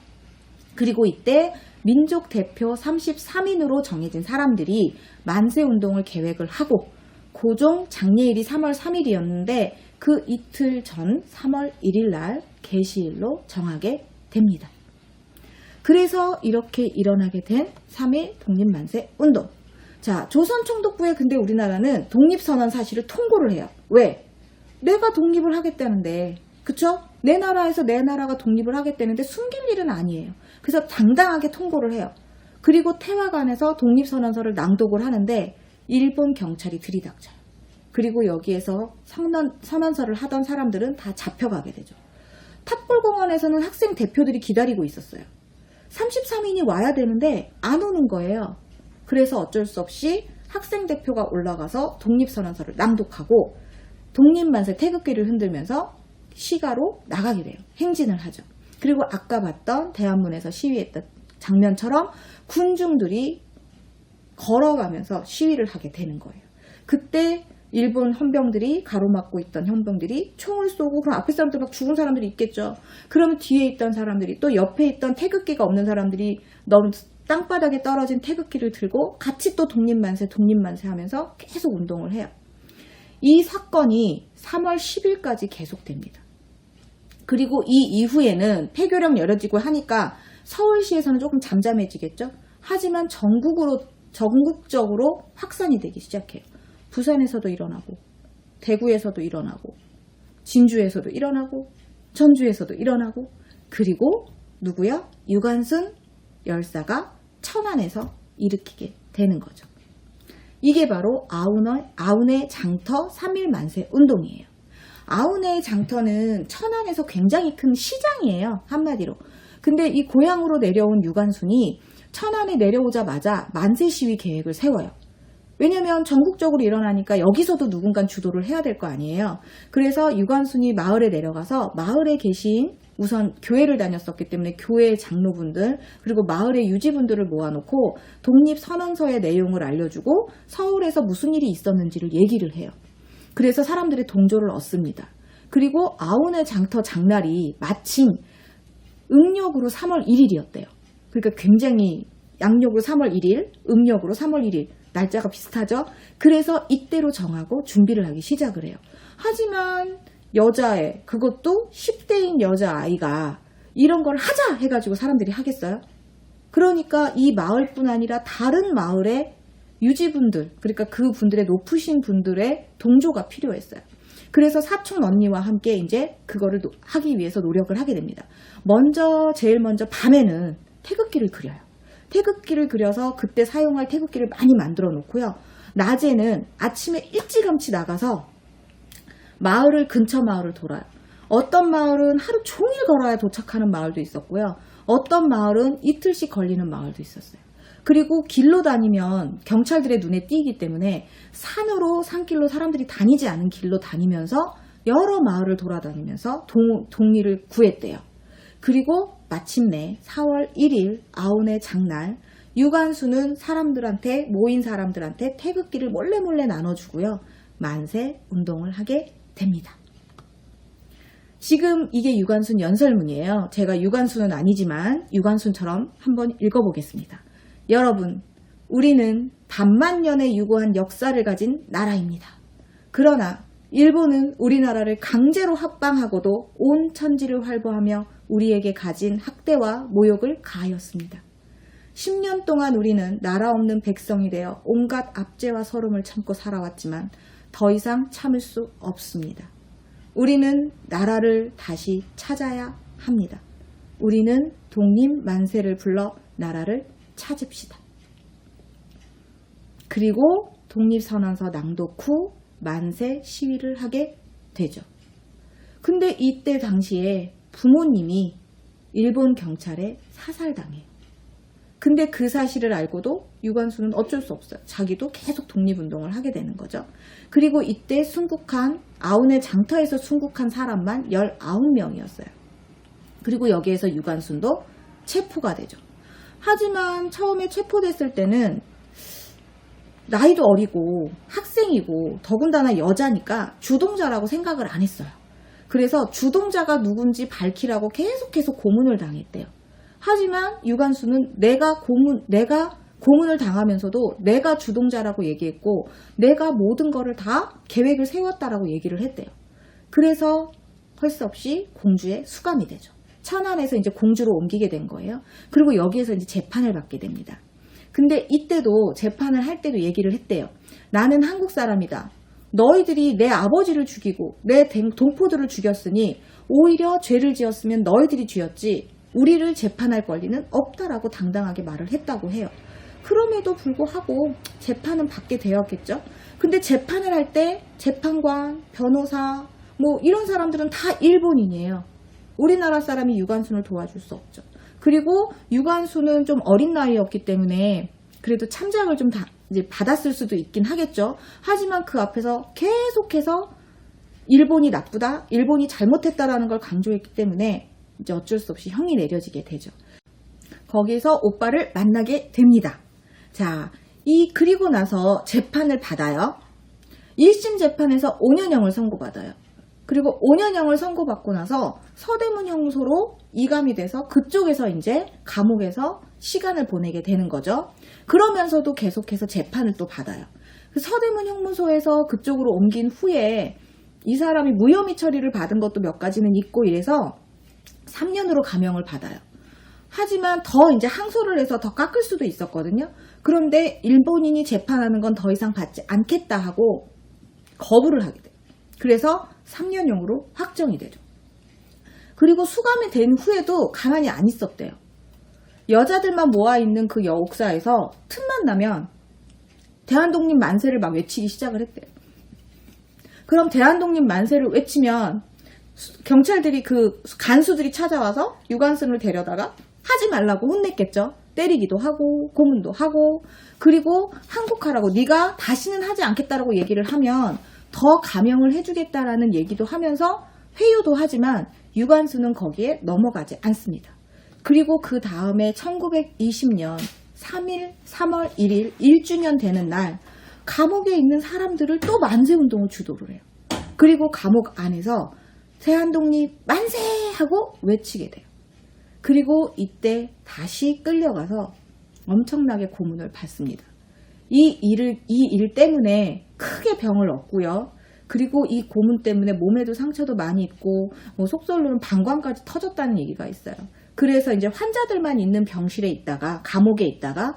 그리고 이때 민족 대표 33인으로 정해진 사람들이 만세운동을 계획을 하고 고종 장례일이 3월 3일이었는데 그 이틀 전 3월 1일 날 개시일로 정하게 됩니다. 그래서 이렇게 일어나게 된 3.1 독립만세운동. 자, 조선총독부에 근데 우리나라는 독립선언 사실을 통고를 해요. 왜? 내가 독립을 하겠다는데, 그쵸? 내 나라에서 내 나라가 독립을 하겠다는데 숨길 일은 아니에요. 그래서 당당하게 통고를 해요. 그리고 태화관에서 독립선언서를 낭독을 하는데 일본 경찰이 들이닥쳐요. 그리고 여기에서 선언서를 하던 사람들은 다 잡혀가게 되죠. 탑골공원에서는 학생 대표들이 기다리고 있었어요. 33인이 와야 되는데 안 오는 거예요. 그래서 어쩔 수 없이 학생 대표가 올라가서 독립선언서를 낭독하고 독립만세 태극기를 흔들면서 시가로 나가게 돼요. 행진을 하죠. 그리고 아까 봤던 대한문에서 시위했던 장면처럼 군중들이 걸어가면서 시위를 하게 되는 거예요. 그때 일본 헌병들이 가로막고 있던 헌병들이 총을 쏘고 그럼 앞에 사람들 막 죽은 사람들이 있겠죠. 그러면 뒤에 있던 사람들이 또 옆에 있던 태극기가 없는 사람들이 너무 땅바닥에 떨어진 태극기를 들고 같이 또 독립만세 하면서 계속 운동을 해요. 이 사건이 3월 10일까지 계속됩니다. 그리고 이 이후에는 폐교령 내려지고 하니까 서울시에서는 조금 잠잠해지겠죠. 하지만 전국적으로 확산이 되기 시작해요. 부산에서도 일어나고 대구에서도 일어나고 진주에서도 일어나고 전주에서도 일어나고 그리고 누구야? 유관순 열사가 천안에서 일으키게 되는 거죠. 이게 바로 아운의 장터 3.1 만세 운동이에요. 아운의 장터는 천안에서 굉장히 큰 시장이에요. 한마디로. 근데 이 고향으로 내려온 유관순이 천안에 내려오자마자 만세 시위 계획을 세워요. 왜냐면 전국적으로 일어나니까 여기서도 누군가 주도를 해야 될 거 아니에요. 그래서 유관순이 마을에 내려가서 마을에 계신 우선 교회를 다녔었기 때문에 교회 장로분들 그리고 마을의 유지분들을 모아놓고 독립선언서의 내용을 알려주고 서울에서 무슨 일이 있었는지를 얘기를 해요. 그래서 사람들의 동조를 얻습니다. 그리고 아운의 장터 장날이 마침 음력으로 3월 1일이었대요. 그러니까 굉장히 양력으로 3월 1일, 음력으로 3월 1일 날짜가 비슷하죠. 그래서 이때로 정하고 준비를 하기 시작을 해요. 하지만 여자애, 그것도 10대인 여자아이가 이런 걸 하자 해가지고 사람들이 하겠어요? 그러니까 이 마을뿐 아니라 다른 마을에 유지분들, 그러니까 그 분들의 높으신 분들의 동조가 필요했어요. 그래서 사촌 언니와 함께 이제 그거를 하기 위해서 노력을 하게 됩니다. 제일 먼저 밤에는 태극기를 그려요. 태극기를 그려서 그때 사용할 태극기를 많이 만들어 놓고요. 낮에는 아침에 일찌감치 나가서 근처 마을을 돌아요. 어떤 마을은 하루 종일 걸어야 도착하는 마을도 있었고요. 어떤 마을은 이틀씩 걸리는 마을도 있었어요. 그리고 길로 다니면 경찰들의 눈에 띄기 때문에 산길로 사람들이 다니지 않은 길로 다니면서 여러 마을을 돌아다니면서 동의를 구했대요. 그리고 마침내 4월 1일 아운의 장날, 유관순은 모인 사람들한테 태극기를 몰래 나눠주고요. 만세 운동을 하게 됩니다. 지금 이게 유관순 연설문이에요. 제가 유관순은 아니지만 유관순처럼 한번 읽어보겠습니다. 여러분, 우리는 반만년에 유구한 역사를 가진 나라입니다. 그러나 일본은 우리나라를 강제로 합방하고도 온 천지를 활보하며 우리에게 가진 학대와 모욕을 가하였습니다. 10년 동안 우리는 나라 없는 백성이 되어 온갖 압제와 서름을 참고 살아왔지만 더 이상 참을 수 없습니다. 우리는 나라를 다시 찾아야 합니다. 우리는 독립 만세를 불러 나라를 찾읍시다. 그리고 독립선언서 낭독 후 만세 시위를 하게 되죠. 근데 이때 당시에 부모님이 일본 경찰에 사살당해요. 근데 그 사실을 알고도 유관순은 어쩔 수 없어요. 자기도 계속 독립운동을 하게 되는 거죠. 그리고 이때 아운의 장터에서 순국한 사람만 19명이었어요. 그리고 여기에서 유관순도 체포가 되죠. 하지만 처음에 체포됐을 때는 나이도 어리고 학생이고 더군다나 여자니까 주동자라고 생각을 안 했어요. 그래서 주동자가 누군지 밝히라고 계속해서 고문을 당했대요. 하지만 유관순은 내가 고문을 당하면서도 내가 주동자라고 얘기했고 내가 모든 거를 다 계획을 세웠다라고 얘기를 했대요. 그래서 할 수 없이 공주에 수감이 되죠. 천안에서 이제 공주로 옮기게 된 거예요. 그리고 여기에서 이제 재판을 받게 됩니다. 근데 이때도 재판을 할 때도 얘기를 했대요. 나는 한국 사람이다. 너희들이 내 아버지를 죽이고 내 동포들을 죽였으니 오히려 죄를 지었으면 너희들이 지었지 우리를 재판할 권리는 없다라고 당당하게 말을 했다고 해요. 그럼에도 불구하고 재판은 받게 되었겠죠. 근데 재판을 할 때 재판관, 변호사 이런 사람들은 다 일본인이에요. 우리나라 사람이 유관순을 도와줄 수 없죠. 그리고 유관순은 좀 어린 나이였기 때문에 그래도 참작을 좀 이제 받았을 수도 있긴 하겠죠. 하지만 그 앞에서 계속해서 일본이 나쁘다, 일본이 잘못했다라는 걸 강조했기 때문에 이제 어쩔 수 없이 형이 내려지게 되죠. 거기서 오빠를 만나게 됩니다. 자, 그리고 나서 재판을 받아요. 1심 재판에서 5년형을 선고받아요. 그리고 5년형을 선고받고 나서 서대문 형소로 이감이 돼서 그쪽에서 이제 감옥에서 시간을 보내게 되는 거죠. 그러면서도 계속해서 재판을 또 받아요. 서대문 형무소에서 그쪽으로 옮긴 후에 이 사람이 무혐의 처리를 받은 것도 몇 가지는 있고 이래서 3년으로 감형을 받아요. 하지만 더 이제 항소를 해서 더 깎을 수도 있었거든요. 그런데 일본인이 재판하는 건 더 이상 받지 않겠다 하고 거부를 하게 돼요. 그래서 3년형으로 확정이 되죠. 그리고 수감이 된 후에도 가만히 안 있었대요. 여자들만 모아있는 그 옥사에서 틈만 나면 대한독립 만세를 막 외치기 시작을 했대요. 그럼 대한독립 만세를 외치면 경찰들이 간수들이 찾아와서 유관순을 데려다가 하지 말라고 혼냈겠죠. 때리기도 하고 고문도 하고 그리고 항복하라고 네가 다시는 하지 않겠다라고 얘기를 하면 더 감형을 해주겠다라는 얘기도 하면서 회유도 하지만 유관순은 거기에 넘어가지 않습니다. 그리고 그 다음에 1920년 3월 1일 1주년 되는 날 감옥에 있는 사람들을 또 만세운동을 주도를 해요. 그리고 감옥 안에서 대한독립 만세! 하고 외치게 돼요. 그리고 이때 다시 끌려가서 엄청나게 고문을 받습니다. 이 일 때문에 크게 병을 얻고요. 그리고 이 고문 때문에 몸에도 상처도 많이 있고 속설로는 방광까지 터졌다는 얘기가 있어요. 그래서 이제 환자들만 있는 병실에 있다가 감옥에 있다가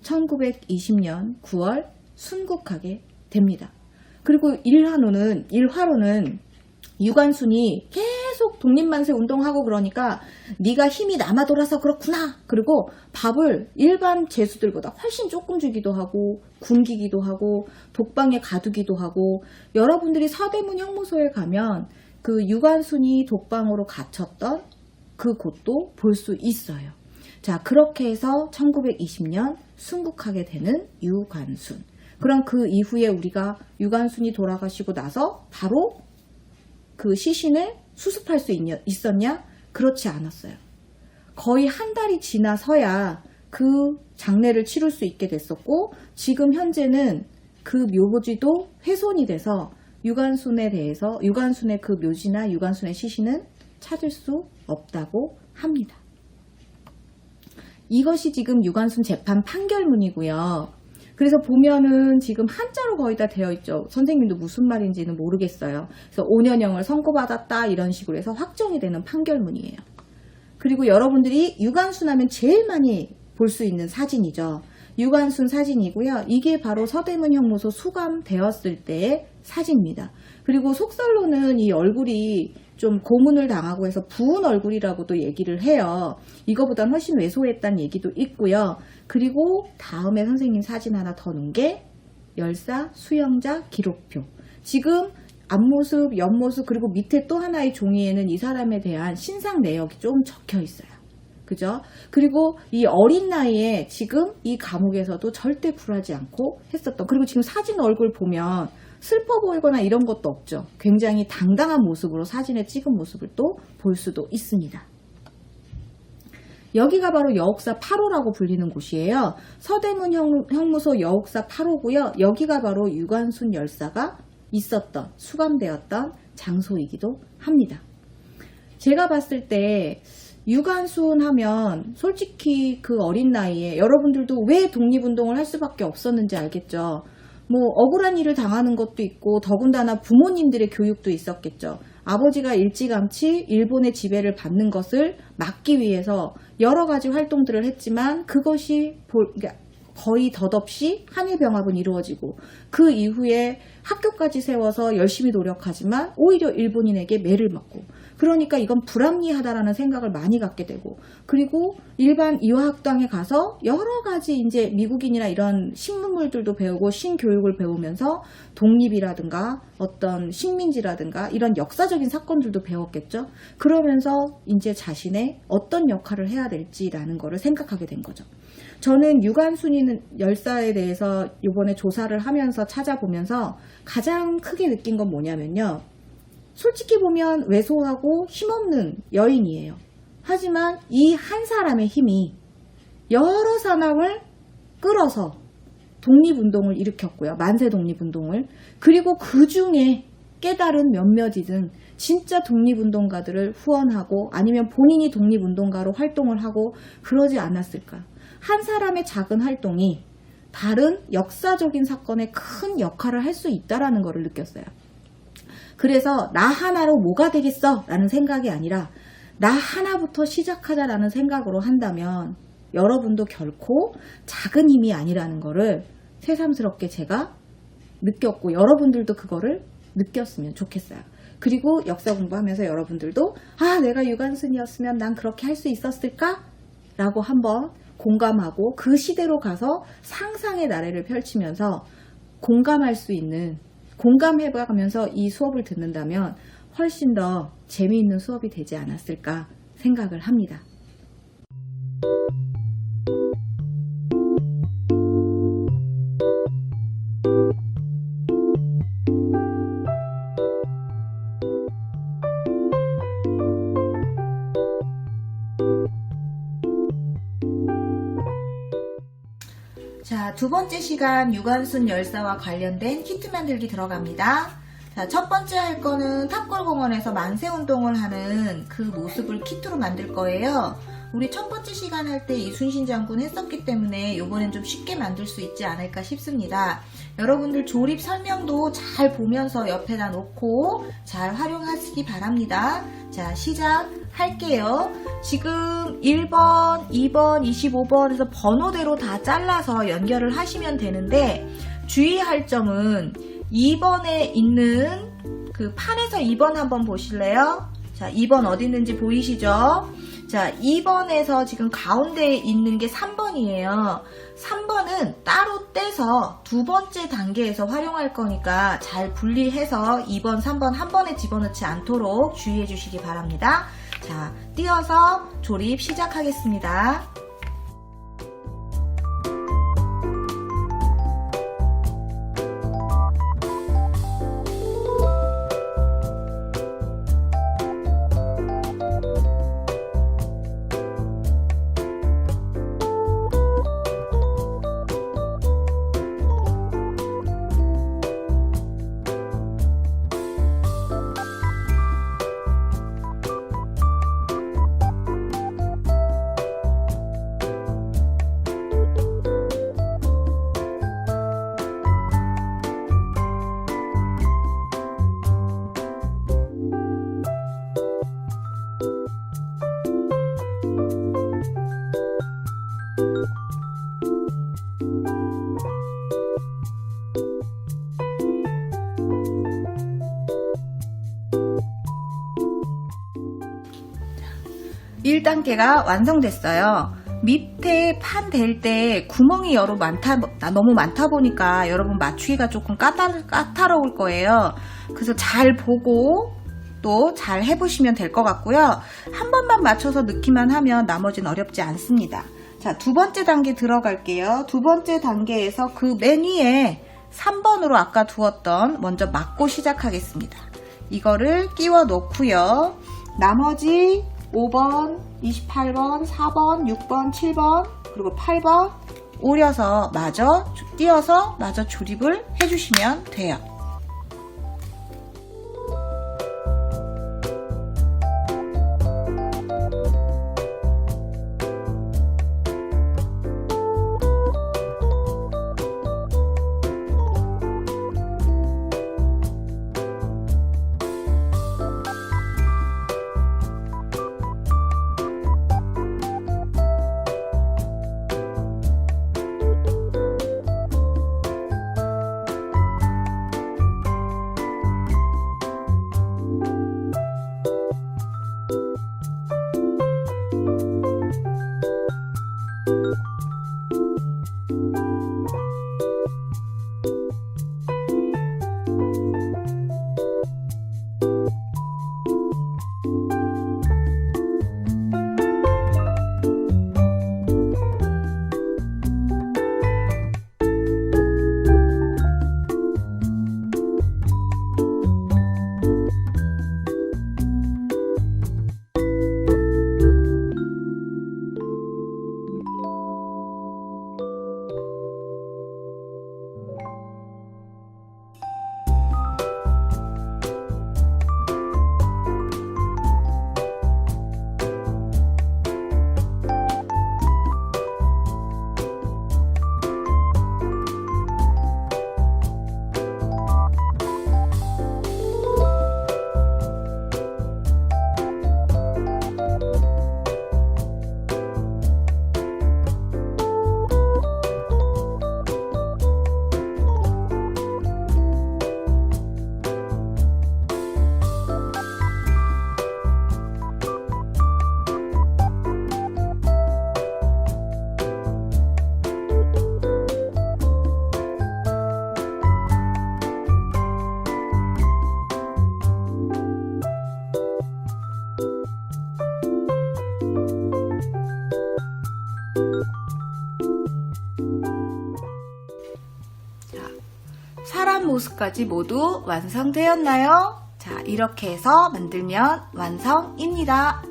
1920년 9월 순국하게 됩니다. 그리고 일화로는 유관순이 계속 독립만세 운동하고 그러니까 네가 힘이 남아 돌아서 그렇구나. 그리고 밥을 일반 죄수들보다 훨씬 조금 주기도 하고 굶기기도 하고 독방에 가두기도 하고, 여러분들이 서대문 형무소에 가면 그 유관순이 독방으로 갇혔던 그 곳도 볼 수 있어요. 자, 그렇게 해서 1920년 순국하게 되는 유관순. 그럼 그 이후에 우리가 유관순이 돌아가시고 나서 바로 그 시신을 수습할 수 있었냐? 그렇지 않았어요. 거의 한 달이 지나서야 그 장례를 치를 수 있게 됐었고, 지금 현재는 그 묘지도 훼손이 돼서 유관순의 그 묘지나 유관순의 시신은 찾을 수 없다고 합니다. 이것이 지금 유관순 재판 판결문이고요. 그래서 보면은 지금 한자로 거의 다 되어 있죠. 선생님도 무슨 말인지는 모르겠어요. 그래서 5년형을 선고받았다 이런 식으로 해서 확정이 되는 판결문이에요. 그리고 여러분들이 유관순 하면 제일 많이 볼 수 있는 사진이죠. 유관순 사진이고요. 이게 바로 서대문 형무소 수감되었을 때의 사진입니다. 그리고 속설로는 이 얼굴이 좀 고문을 당하고 해서 부은 얼굴이라고도 얘기를 해요. 이거보단 훨씬 왜소했다는 얘기도 있고요. 그리고 다음에 선생님 사진 하나 더 넣은 게 열사 수영자 기록표. 지금 앞모습, 옆모습, 그리고 밑에 또 하나의 종이에는 이 사람에 대한 신상 내역이 좀 적혀 있어요. 그죠? 그리고 이 어린 나이에 지금 이 감옥에서도 절대 굴하지 않고 했었던, 그리고 지금 사진 얼굴 보면 슬퍼 보이거나 이런 것도 없죠. 굉장히 당당한 모습으로 사진에 찍은 모습을 또 볼 수도 있습니다. 여기가 바로 여옥사 8호라고 불리는 곳이에요. 서대문 형무소 여옥사 8호고요. 여기가 바로 유관순 열사가 있었던, 수감되었던 장소이기도 합니다. 제가 봤을 때 유관순 하면 솔직히 그 어린 나이에 여러분들도 왜 독립운동을 할 수밖에 없었는지 알겠죠. 뭐 억울한 일을 당하는 것도 있고 더군다나 부모님들의 교육도 있었겠죠. 아버지가 일찌감치 일본의 지배를 받는 것을 막기 위해서 여러 가지 활동들을 했지만 그것이 거의 덧없이 한일병합은 이루어지고, 그 이후에 학교까지 세워서 열심히 노력하지만 오히려 일본인에게 매를 맞고, 그러니까 이건 불합리하다라는 생각을 많이 갖게 되고, 그리고 일반 이화학당에 가서 여러 가지 이제 미국인이나 이런 신문물들도 배우고 신교육을 배우면서 독립이라든가 어떤 식민지라든가 이런 역사적인 사건들도 배웠겠죠. 그러면서 이제 자신의 어떤 역할을 해야 될지라는 거를 생각하게 된 거죠. 저는 유관순 열사에 대해서 이번에 조사를 하면서 찾아보면서 가장 크게 느낀 건 뭐냐면요. 솔직히 보면 왜소하고 힘없는 여인이에요. 하지만 이 한 사람의 힘이 여러 사람을 끌어서 독립운동을 일으켰고요. 만세 독립운동을. 그리고 그 중에 깨달은 몇몇이든 진짜 독립운동가들을 후원하고 아니면 본인이 독립운동가로 활동을 하고 그러지 않았을까. 한 사람의 작은 활동이 다른 역사적인 사건에 큰 역할을 할 수 있다는 것을 느꼈어요. 그래서 나 하나로 뭐가 되겠어? 라는 생각이 아니라 나 하나부터 시작하자라는 생각으로 한다면 여러분도 결코 작은 힘이 아니라는 거를 새삼스럽게 제가 느꼈고, 여러분들도 그거를 느꼈으면 좋겠어요. 그리고 역사 공부하면서 여러분들도 내가 유관순이었으면 난 그렇게 할 수 있었을까? 라고 한번 공감하고 그 시대로 가서 상상의 나래를 펼치면서 공감할 수 있는, 공감해가면서 이 수업을 듣는다면 훨씬 더 재미있는 수업이 되지 않았을까 생각을 합니다. 자, 두 번째 시간 유관순 열사와 관련된 키트 만들기 들어갑니다. 자, 첫 번째 할 거는 탑골공원에서 만세운동을 하는 그 모습을 키트로 만들 거예요. 우리 첫 번째 시간 할 때 이순신 장군 했었기 때문에 요번엔 좀 쉽게 만들 수 있지 않을까 싶습니다. 여러분들 조립 설명도 잘 보면서 옆에다 놓고 잘 활용하시기 바랍니다. 자, 시작할게요. 지금 1번, 2번, 25번에서 번호대로 다 잘라서 연결을 하시면 되는데 주의할 점은 2번에 있는 그 판에서 2번 한번 보실래요? 자, 2번 어디 있는지 보이시죠? 자, 2번에서 지금 가운데에 있는 게 3번이에요. 3번은 따로 떼서 두 번째 단계에서 활용할 거니까 잘 분리해서 2번, 3번 한 번에 집어넣지 않도록 주의해 주시기 바랍니다. 자, 띄어서 조립 시작하겠습니다. 일 1단계가 완성됐어요. 밑에 판 댈 때 구멍이 너무 많다 보니까 여러분 맞추기가 조금 까다로울 거예요. 그래서 잘 보고 또 잘 해보시면 될 것 같고요. 한 번만 맞춰서 넣기만 하면 나머지는 어렵지 않습니다. 자, 두 번째 단계 들어갈게요. 두 번째 단계에서 그 맨 위에 3번으로 아까 두었던 먼저 막고 시작하겠습니다. 이거를 끼워 놓고요. 나머지 5번, 28번, 4번, 6번, 7번, 그리고 8번 오려서 띄어서 마저 조립을 해주시면 돼요. 사람 모습까지 모두 완성되었나요? 자, 이렇게 해서 만들면 완성입니다.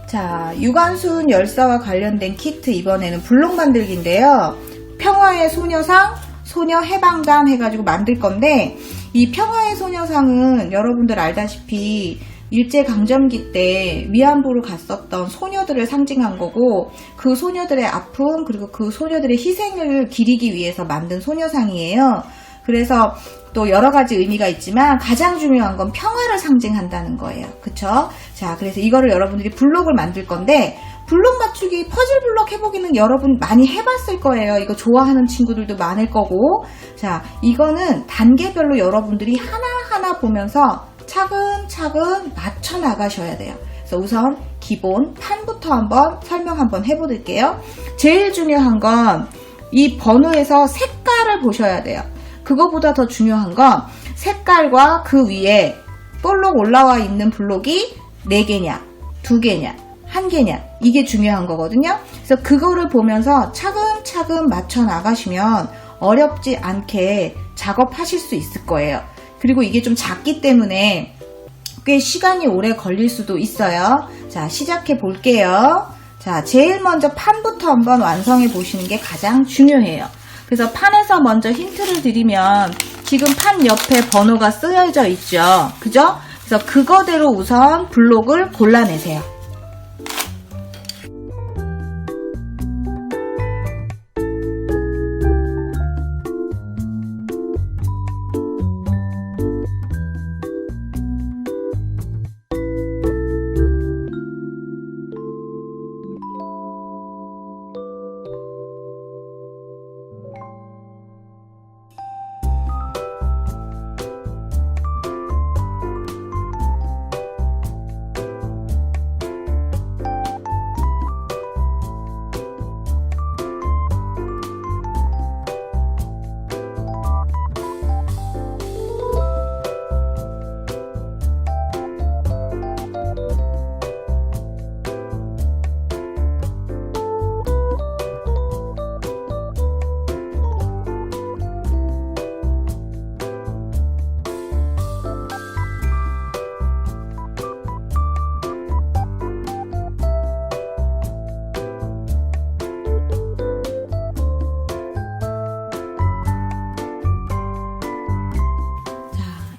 자, 유관순 열사와 관련된 키트 이번에는 블록 만들기인데요. 평화의 소녀상, 소녀 해방단 해가지고 만들 건데 이 평화의 소녀상은 여러분들 알다시피 일제강점기 때 위안부를 갔었던 소녀들을 상징한 거고, 그 소녀들의 아픔 그리고 그 소녀들의 희생을 기리기 위해서 만든 소녀상이에요. 그래서 또 여러 가지 의미가 있지만 가장 중요한 건 평화를 상징한다는 거예요. 그쵸? 자, 그래서 이거를 여러분들이 블록을 만들 건데, 블록 맞추기 퍼즐 블록 해보기는 여러분 많이 해봤을 거예요. 이거 좋아하는 친구들도 많을 거고. 자, 이거는 단계별로 여러분들이 하나하나 보면서 차근차근 맞춰 나가셔야 돼요. 그래서 우선 기본 판부터 한번 설명 한번 해볼게요. 제일 중요한 건 이 번호에서 색깔을 보셔야 돼요. 그거보다 더 중요한 건 색깔과 그 위에 볼록 올라와 있는 블록이 4개냐, 2개냐, 1개냐, 이게 중요한 거거든요. 그래서 그거를 보면서 차근차근 맞춰 나가시면 어렵지 않게 작업하실 수 있을 거예요. 그리고 이게 좀 작기 때문에 꽤 시간이 오래 걸릴 수도 있어요. 자, 시작해 볼게요. 자, 제일 먼저 판부터 한번 완성해 보시는 게 가장 중요해요. 그래서 판에서 먼저 힌트를 드리면 지금 판 옆에 번호가 쓰여져 있죠. 그죠? 그래서 그거대로 우선 블록을 골라내세요.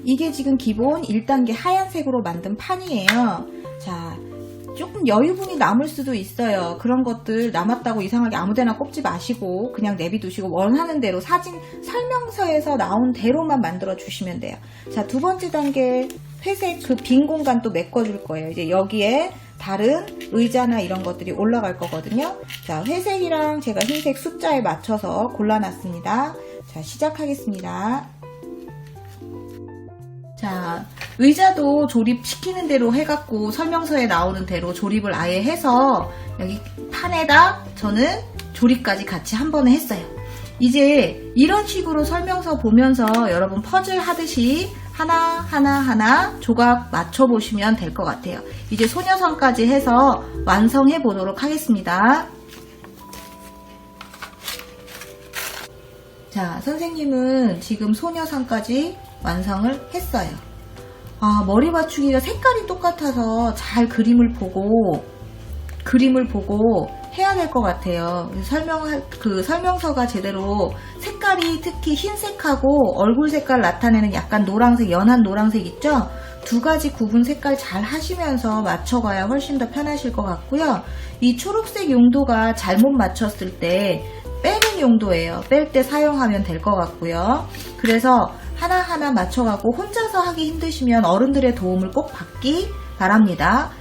이게 지금 기본 1단계 하얀색으로 만든 판이에요. 자, 조금 여유분이 남을 수도 있어요. 그런 것들 남았다고 이상하게 아무데나 꼽지 마시고 그냥 내비두시고 원하는 대로 사진 설명서에서 나온 대로만 만들어 주시면 돼요. 자, 2번째 단계 회색 그 빈 공간 또 메꿔줄 거예요. 이제 여기에 다른 의자나 이런 것들이 올라갈 거거든요. 자, 회색이랑 제가 흰색 숫자에 맞춰서 골라놨습니다. 자, 시작하겠습니다. 자, 의자도 조립시키는 대로 해갖고 설명서에 나오는 대로 조립을 아예 해서 여기 판에다 저는 조립까지 같이 한 번에 했어요. 이제 이런 식으로 설명서 보면서 여러분 퍼즐 하듯이 하나 조각 맞춰보시면 될 것 같아요. 이제 소녀상까지 해서 완성해 보도록 하겠습니다. 자, 선생님은 지금 소녀상까지 완성을 했어요. 아, 머리 맞추기가 색깔이 똑같아서 잘 그림을 보고 해야 될 것 같아요. 설명서가 제대로 색깔이 특히 흰색하고 얼굴 색깔 나타내는 약간 노란색, 연한 노란색 있죠? 2가지 구분 색깔 잘 하시면서 맞춰가야 훨씬 더 편하실 것 같고요. 이 초록색 용도가 잘못 맞췄을 때 빼는 용도예요. 뺄 때 사용하면 될 것 같고요. 그래서 하나하나 맞춰가고 혼자서 하기 힘드시면 어른들의 도움을 꼭 받기 바랍니다.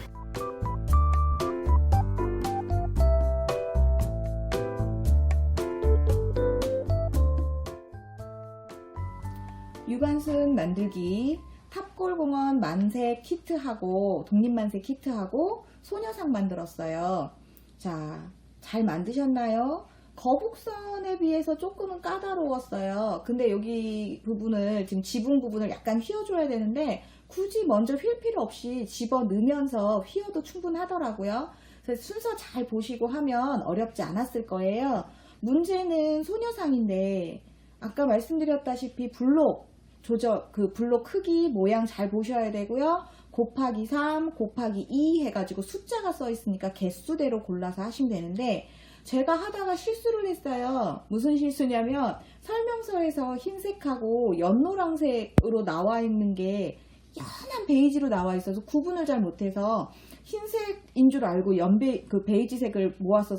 유관순 만들기 탑골공원 만세 키트하고 독립만세 키트하고 소녀상 만들었어요. 자, 잘 만드셨나요? 거북선에 비해서 조금은 까다로웠어요. 근데 여기 부분을 지금 지붕 부분을 약간 휘어줘야 되는데 굳이 먼저 휠 필요 없이 집어 넣으면서 휘어도 충분하더라고요. 그래서 순서 잘 보시고 하면 어렵지 않았을 거예요. 문제는 소녀상인데 아까 말씀드렸다시피 블록 블록 크기 모양 잘 보셔야 되고요. 곱하기 3, 곱하기 2 해가지고 숫자가 써 있으니까 개수대로 골라서 하시면 되는데 제가 하다가 실수를 했어요. 무슨 실수냐면 설명서에서 흰색하고 연노란색으로 나와 있는 게 연한 베이지로 나와 있어서 구분을 잘 못해서 흰색인 줄 알고 그 베이지색을 모아서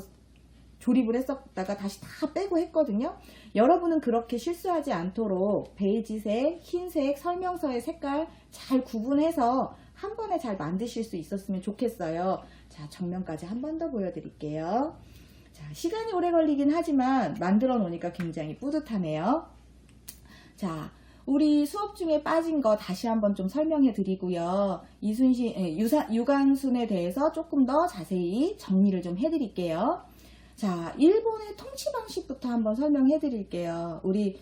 조립을 했었다가 다시 다 빼고 했거든요. 여러분은 그렇게 실수하지 않도록 베이지색, 흰색, 설명서의 색깔 잘 구분해서 한 번에 잘 만드실 수 있었으면 좋겠어요. 자, 정면까지 한 번 더 보여드릴게요. 자, 시간이 오래 걸리긴 하지만 만들어 놓으니까 굉장히 뿌듯하네요. 자, 우리 수업 중에 빠진 거 다시 한번 좀 설명해 드리고요. 유관순에 대해서 조금 더 자세히 정리를 좀 해드릴게요. 자, 일본의 통치 방식부터 한번 설명해 드릴게요. 우리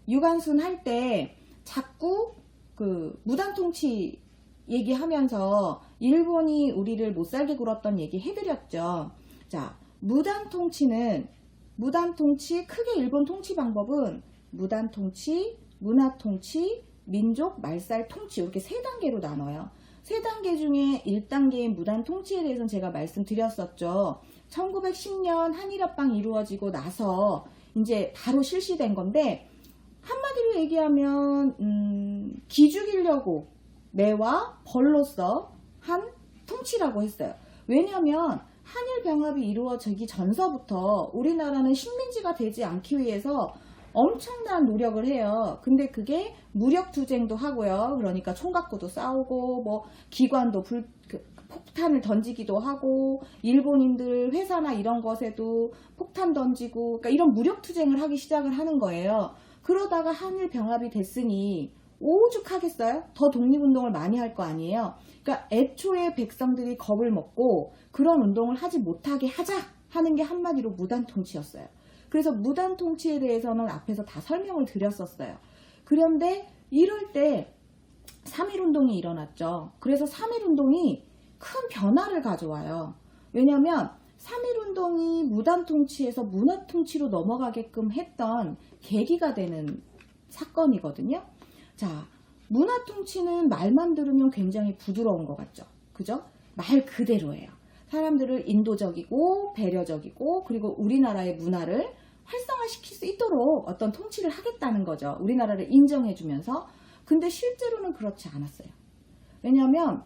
유관순 할 때 자꾸 그 무단 통치 얘기하면서 일본이 우리를 못살게 굴었던 얘기 해드렸죠. 자, 무단 통치, 크게 일본 통치 방법은 무단 통치, 문화 통치, 민족 말살 통치 이렇게 세 단계로 나눠요. 세 단계 중에 1단계인 무단 통치에 대해서는 제가 말씀드렸었죠. 1910년 한일합방이 이루어지고 나서 이제 바로 실시된 건데 한마디로 얘기하면 기죽이려고 매와 벌로서 한 통치라고 했어요. 왜냐하면 한일 병합이 이루어지기 전서부터 우리나라는 식민지가 되지 않기 위해서 엄청난 노력을 해요. 근데 그게 무력투쟁도 하고요. 그러니까 총 갖고도 싸우고 뭐 기관도 폭탄을 던지기도 하고 일본인들 회사나 이런 것에도 폭탄 던지고 그러니까 이런 무력투쟁을 하기 시작을 하는 거예요. 그러다가 한일 병합이 됐으니 오죽하겠어요? 더 독립운동을 많이 할 거 아니에요. 그러니까 애초에 백성들이 겁을 먹고 그런 운동을 하지 못하게 하자 하는 게 한마디로 무단통치였어요. 그래서 무단통치에 대해서는 앞에서 다 설명을 드렸었어요. 그런데 이럴 때 3.1운동이 일어났죠. 그래서 3.1운동이 큰 변화를 가져와요. 왜냐하면 3.1운동이 무단통치에서 문화통치로 넘어가게끔 했던 계기가 되는 사건이거든요. 자, 문화통치는 말만 들으면 굉장히 부드러운 것 같죠. 그죠? 말 그대로예요. 사람들을 인도적이고 배려적이고 그리고 우리나라의 문화를 활성화시킬 수 있도록 어떤 통치를 하겠다는 거죠. 우리나라를 인정해주면서. 근데 실제로는 그렇지 않았어요. 왜냐하면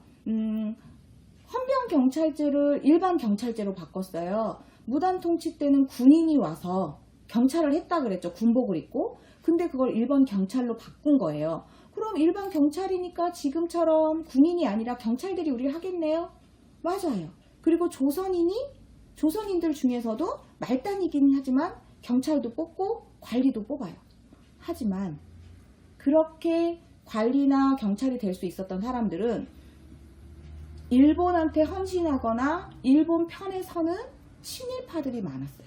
헌병경찰제를 일반 경찰제로 바꿨어요. 무단통치 때는 군인이 와서 경찰을 했다 그랬죠. 군복을 입고. 근데 그걸 일반 경찰로 바꾼 거예요. 그럼 일반 경찰이니까 지금처럼 군인이 아니라 경찰들이 우리를 하겠네요? 맞아요. 그리고 조선인들 중에서도 말단이긴 하지만 경찰도 뽑고 관리도 뽑아요. 하지만 그렇게 관리나 경찰이 될 수 있었던 사람들은 일본한테 헌신하거나 일본 편에 서는 친일파들이 많았어요.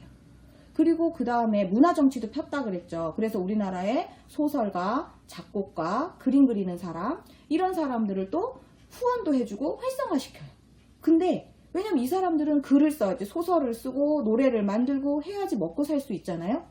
그리고 그 다음에 문화정치도 폈다 그랬죠. 그래서 우리나라의 소설가, 작곡가, 그림 그리는 사람 이런 사람들을 또 후원도 해주고 활성화시켜요. 근데 왜냐면 이 사람들은 글을 써야지 소설을 쓰고 노래를 만들고 해야지 먹고 살 수 있잖아요.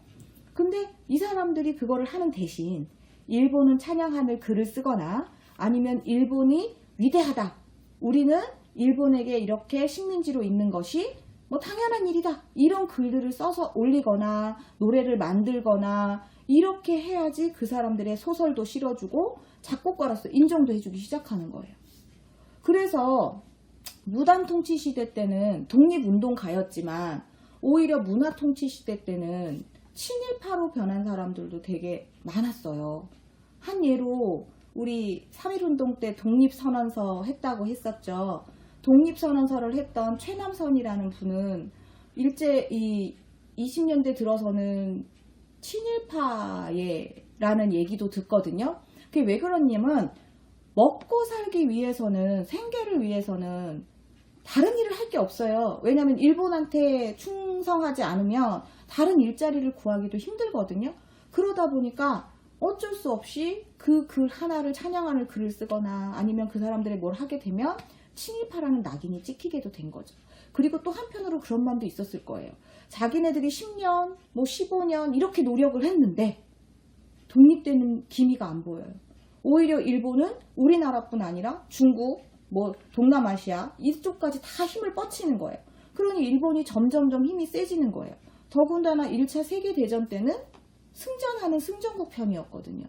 근데 이 사람들이 그거를 하는 대신 일본은 찬양하는 글을 쓰거나 아니면 일본이 위대하다. 우리는 일본에게 이렇게 식민지로 있는 것이 뭐 당연한 일이다. 이런 글들을 써서 올리거나 노래를 만들거나 이렇게 해야지 그 사람들의 소설도 실어주고 작곡가로서 인정도 해주기 시작하는 거예요. 그래서 무단통치 시대 때는 독립운동가였지만 오히려 문화통치 시대 때는 친일파로 변한 사람들도 되게 많았어요. 한 예로 우리 3.1운동 때 독립선언서 했다고 했었죠. 독립선언서를 했던 최남선이라는 분은 일제 이 20년대 들어서는 친일파라는 얘기도 듣거든요. 그게 왜 그러냐면 먹고 살기 위해서는 생계를 위해서는 다른 일을 할 게 없어요. 왜냐하면 일본한테 충성하지 않으면 다른 일자리를 구하기도 힘들거든요. 그러다 보니까 어쩔 수 없이 그 글 하나를 찬양하는 글을 쓰거나 아니면 그 사람들이 뭘 하게 되면 친일파라는 낙인이 찍히게도 된 거죠. 그리고 또 한편으로 그런 마음도 있었을 거예요. 자기네들이 10년, 뭐 15년 이렇게 노력을 했는데 독립되는 기미가 안 보여요. 오히려 일본은 우리나라뿐 아니라 중국, 뭐 동남아시아 이쪽까지 다 힘을 뻗치는 거예요. 그러니 일본이 점점점 힘이 세지는 거예요. 더군다나 1차 세계대전 때는 승전하는 승전국 편이었거든요.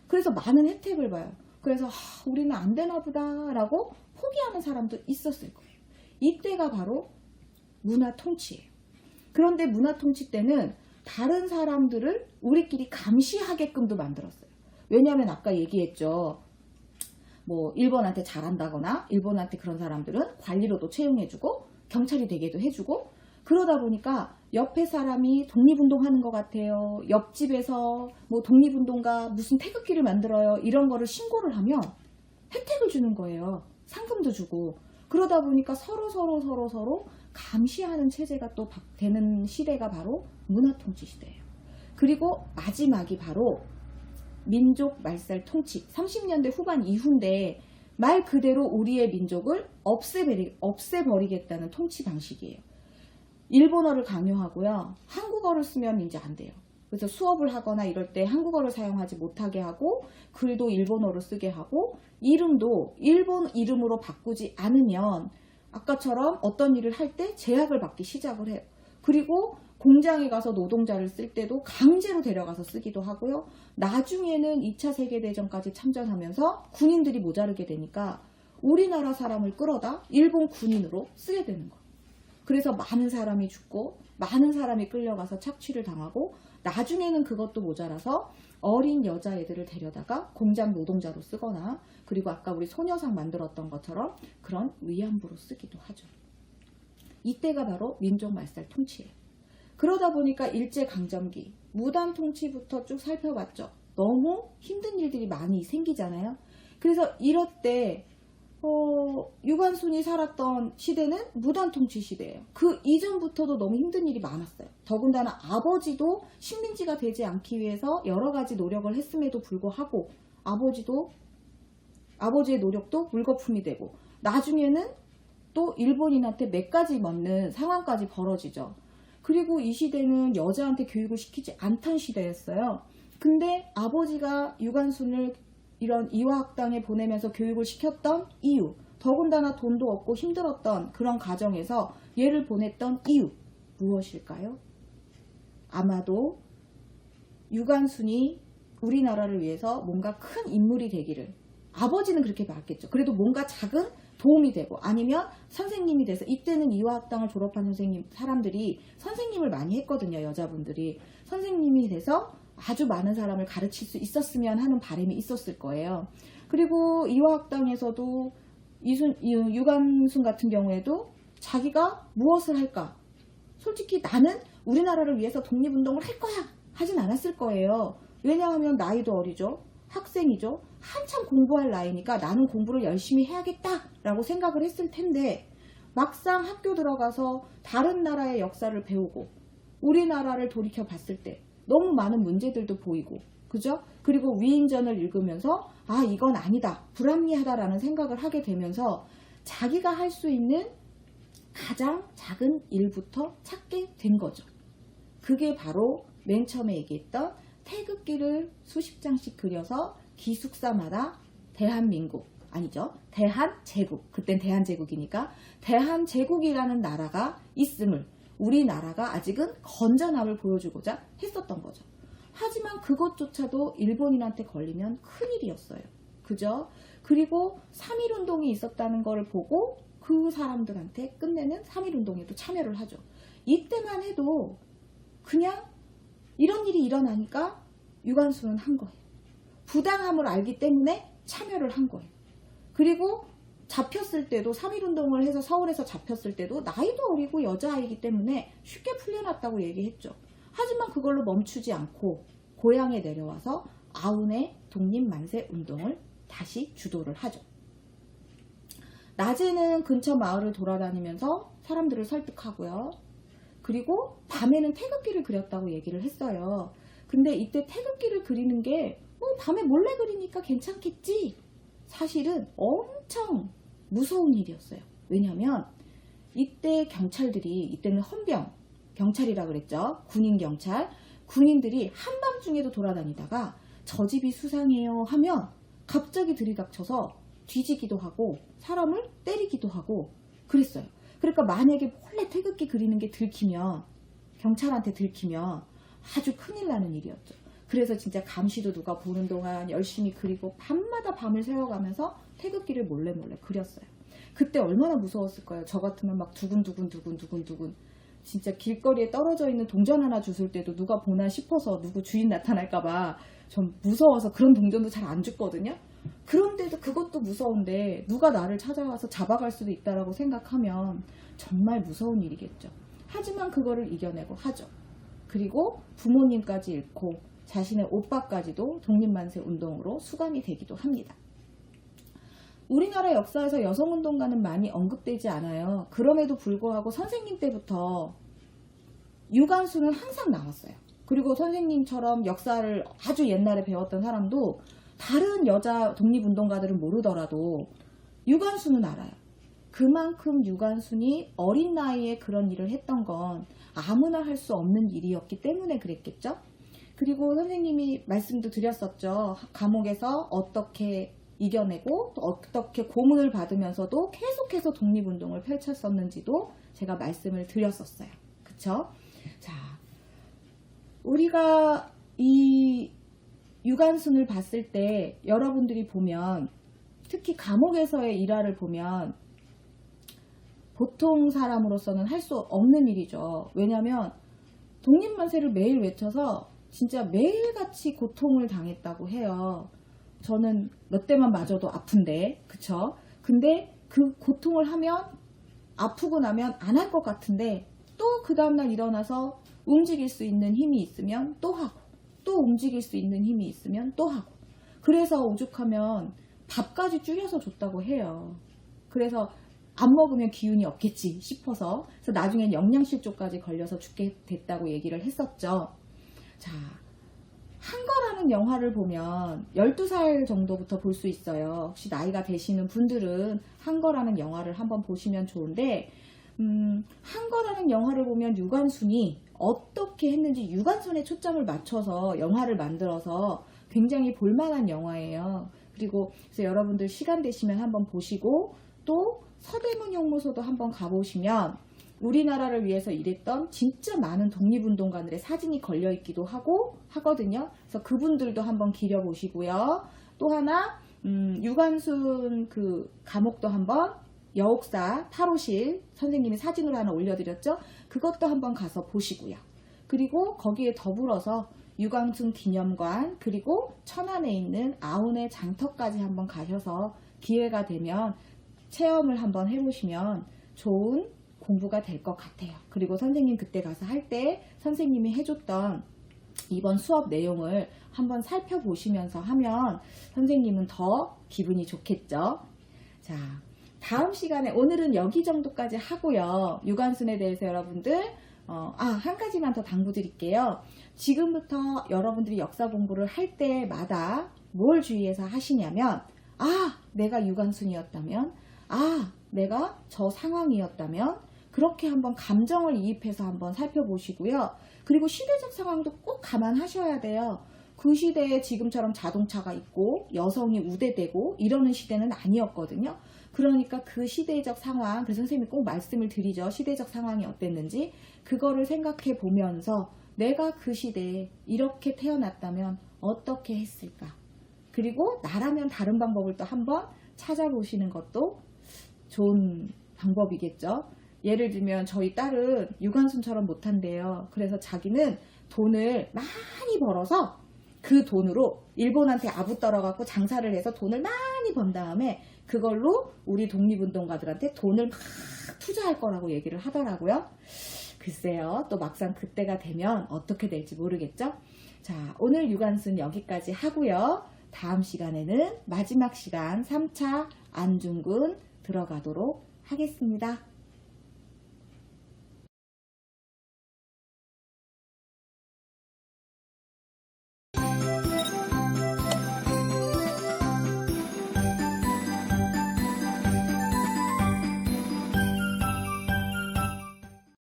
그래서 많은 혜택을 봐요. 그래서 우리는 안 되나 보다라고 포기하는 사람도 있었을 거예요. 이때가 바로 문화 통치예요. 그런데 문화 통치 때는 다른 사람들을 우리끼리 감시하게끔도 만들었어요. 왜냐하면 아까 얘기했죠. 뭐 일본한테 잘한다거나 일본한테 그런 사람들은 관리로도 채용해주고 경찰이 되게도 해주고, 그러다 보니까 옆에 사람이 독립운동하는 것 같아요. 옆집에서 뭐 독립운동가 무슨 태극기를 만들어요. 이런 거를 신고를 하면 혜택을 주는 거예요. 상금도 주고. 그러다 보니까 서로 감시하는 체제가 또 되는 시대가 바로 문화통치 시대예요. 그리고 마지막이 바로 민족 말살 통치. 30년대 후반 이후인데 말 그대로 우리의 민족을 없애버리겠다는 통치 방식이에요. 일본어를 강요하고요. 한국어를 쓰면 이제 안 돼요. 그래서 수업을 하거나 이럴 때 한국어를 사용하지 못하게 하고, 글도 일본어로 쓰게 하고, 이름도 일본 이름으로 바꾸지 않으면 아까처럼 어떤 일을 할 때 제약을 받기 시작을 해요. 그리고 공장에 가서 노동자를 쓸 때도 강제로 데려가서 쓰기도 하고요. 나중에는 2차 세계대전까지 참전하면서 군인들이 모자르게 되니까 우리나라 사람을 끌어다 일본 군인으로 쓰게 되는 거예요. 그래서 많은 사람이 죽고 많은 사람이 끌려가서 착취를 당하고, 나중에는 그것도 모자라서 어린 여자애들을 데려다가 공장 노동자로 쓰거나, 그리고 아까 우리 소녀상 만들었던 것처럼 그런 위안부로 쓰기도 하죠. 이때가 바로 민족 말살 통치예요. 그러다 보니까 일제강점기, 무단 통치부터 쭉 살펴봤죠. 너무 힘든 일들이 많이 생기잖아요. 그래서 이럴 때 유관순이 살았던 시대는 무단 통치 시대예요. 그 이전부터도 너무 힘든 일이 많았어요. 더군다나 아버지도 식민지가 되지 않기 위해서 여러 가지 노력을 했음에도 불구하고 아버지의 노력도 물거품이 되고, 나중에는 또 일본인한테 맥까지 맞는 상황까지 벌어지죠. 그리고 이 시대는 여자한테 교육을 시키지 않던 시대였어요. 근데 아버지가 유관순을 이런 이화학당에 보내면서 교육을 시켰던 이유, 더군다나 돈도 없고 힘들었던 그런 가정에서 얘를 보냈던 이유, 무엇일까요? 아마도 유관순이 우리나라를 위해서 뭔가 큰 인물이 되기를, 아버지는 그렇게 봤겠죠. 그래도 뭔가 작은 도움이 되고, 아니면 선생님이 돼서, 이때는 이화학당을 졸업한 사람들이 선생님을 많이 했거든요. 여자분들이 선생님이 돼서 아주 많은 사람을 가르칠 수 있었으면 하는 바람이 있었을 거예요. 그리고 이화학당에서도 유관순 같은 경우에도 자기가 무엇을 할까? 솔직히 나는 우리나라를 위해서 독립운동을 할 거야 하진 않았을 거예요. 왜냐하면 나이도 어리죠. 학생이죠. 한참 공부할 나이니까 나는 공부를 열심히 해야겠다라고 생각을 했을 텐데, 막상 학교 들어가서 다른 나라의 역사를 배우고 우리나라를 돌이켜 봤을 때 너무 많은 문제들도 보이고, 그죠? 그리고 위인전을 읽으면서 이건 아니다, 불합리하다라는 생각을 하게 되면서 자기가 할 수 있는 가장 작은 일부터 찾게 된 거죠. 그게 바로 맨 처음에 얘기했던 태극기를 수십 장씩 그려서 기숙사마다 대한민국, 아니죠, 대한제국, 그땐 대한제국이니까 대한제국이라는 나라가 있음을, 우리나라가 아직은 건전함을 보여주고자 했었던 거죠. 하지만 그것조차도 일본인한테 걸리면 큰일이었어요. 그죠? 그리고 3.1운동이 있었다는 걸 보고 그 사람들한테 끝내는 3.1운동에도 참여를 하죠. 이때만 해도 그냥 이런 일이 일어나니까 유관순은 한 거예요. 부당함을 알기 때문에 참여를 한 거예요. 그리고 잡혔을 때도, 3.1운동을 해서 서울에서 잡혔을 때도 나이도 어리고 여자아이기 때문에 쉽게 풀려났다고 얘기했죠. 하지만 그걸로 멈추지 않고 고향에 내려와서 아운의 독립만세 운동을 다시 주도를 하죠. 낮에는 근처 마을을 돌아다니면서 사람들을 설득하고요. 그리고 밤에는 태극기를 그렸다고 얘기를 했어요. 근데 이때 태극기를 그리는 게 밤에 몰래 그리니까 괜찮겠지? 사실은 엄청 무서운 일이었어요. 왜냐하면 이때 경찰들이, 이때는 헌병 경찰이라 그랬죠. 군인 경찰, 군인들이 한밤중에도 돌아다니다가 저 집이 수상해요 하면 갑자기 들이닥쳐서 뒤지기도 하고 사람을 때리기도 하고 그랬어요. 그러니까 만약에 몰래 태극기 그리는 게 들키면, 경찰한테 들키면 아주 큰일 나는 일이었죠. 그래서 진짜 감시도 누가 보는 동안 열심히 그리고 밤마다 밤을 새워가면서 태극기를 몰래 그렸어요. 그때 얼마나 무서웠을 거예요. 저 같으면 막 두근두근 진짜 길거리에 떨어져 있는 동전 하나 주술 때도 누가 보나 싶어서 누구 주인 나타날까봐 전 무서워서 그런 동전도 잘 안 줬거든요. 그런데도 그것도 무서운데 누가 나를 찾아와서 잡아갈 수도 있다라고 생각하면 정말 무서운 일이겠죠. 하지만 그거를 이겨내고 하죠. 그리고 부모님까지 잃고 자신의 오빠까지도 독립만세 운동으로 수감이 되기도 합니다. 우리나라 역사에서 여성운동가는 많이 언급되지 않아요. 그럼에도 불구하고 선생님 때부터 유관순은 항상 나왔어요. 그리고 선생님처럼 역사를 아주 옛날에 배웠던 사람도 다른 여자 독립운동가들은 모르더라도 유관순은 알아요. 그만큼 유관순이 어린 나이에 그런 일을 했던 건 아무나 할 수 없는 일이었기 때문에 그랬겠죠. 그리고 선생님이 말씀도 드렸었죠. 감옥에서 어떻게 이겨내고 또 어떻게 고문을 받으면서도 계속해서 독립운동을 펼쳤었는지도 제가 말씀을 드렸었어요. 그쵸? 자, 우리가 이 유관순을 봤을 때 여러분들이 보면 특히 감옥에서의 일화를 보면 보통 사람으로서는 할 수 없는 일이죠. 왜냐하면 독립만세를 매일 외쳐서 진짜 매일같이 고통을 당했다고 해요. 저는 몇 대만 맞아도 아픈데, 그쵸? 근데 그 고통을 하면 아프고 나면 안 할 것 같은데 또 그 다음날 일어나서 움직일 수 있는 힘이 있으면 또 하고 또 움직일 수 있는 힘이 있으면 또 하고 그래서 오죽하면 밥까지 줄여서 줬다고 해요. 그래서 안 먹으면 기운이 없겠지 싶어서 그래서 나중엔 영양실조까지 걸려서 죽게 됐다고 얘기를 했었죠. 자, 한거라는 영화를 보면 12살 정도부터 볼 수 있어요. 혹시 나이가 되시는 분들은 한거라는 영화를 한번 보시면 좋은데 한거라는 영화를 보면 유관순이 어떻게 했는지 유관순에 초점을 맞춰서 영화를 만들어서 굉장히 볼만한 영화예요. 그리고 그래서 여러분들 시간 되시면 한번 보시고 또 서대문 형무소도 한번 가보시면 우리나라를 위해서 일했던 진짜 많은 독립운동가들의 사진이 걸려있기도 하고 하거든요. 그래서 그분들도 한번 기려보시고요. 또 하나 유관순 그 감옥도 한번 여옥사 8호실 선생님이 사진으로 하나 올려드렸죠. 그것도 한번 가서 보시고요. 그리고 거기에 더불어서 유관순 기념관 그리고 천안에 있는 아운의 장터까지 한번 가셔서 기회가 되면 체험을 한번 해보시면 좋은 공부가 될 것 같아요. 그리고 선생님 그때 가서 할 때 선생님이 해줬던 이번 수업 내용을 한번 살펴보시면서 하면 선생님은 더 기분이 좋겠죠. 자, 다음 시간에 오늘은 여기 정도까지 하고요. 유관순에 대해서 여러분들 한 가지만 더 당부드릴게요. 지금부터 여러분들이 역사 공부를 할 때마다 뭘 주의해서 하시냐면 내가 유관순이었다면 내가 저 상황이었다면 그렇게 한번 감정을 이입해서 한번 살펴보시고요. 그리고 시대적 상황도 꼭 감안하셔야 돼요. 그 시대에 지금처럼 자동차가 있고 여성이 우대되고 이러는 시대는 아니었거든요. 그러니까 그 시대적 상황, 그래서 선생님이 꼭 말씀을 드리죠. 시대적 상황이 어땠는지 그거를 생각해 보면서 내가 그 시대에 이렇게 태어났다면 어떻게 했을까? 그리고 나라면 다른 방법을 또 한번 찾아보시는 것도 좋은 방법이겠죠. 예를 들면 저희 딸은 유관순처럼 못한대요. 그래서 자기는 돈을 많이 벌어서 그 돈으로 일본한테 아부 떨어갖고 장사를 해서 돈을 많이 번 다음에 그걸로 우리 독립운동가들한테 돈을 막 투자할 거라고 얘기를 하더라고요. 글쎄요. 또 막상 그때가 되면 어떻게 될지 모르겠죠. 자, 오늘 유관순 여기까지 하고요. 다음 시간에는 마지막 시간 3차 안중근 들어가도록 하겠습니다.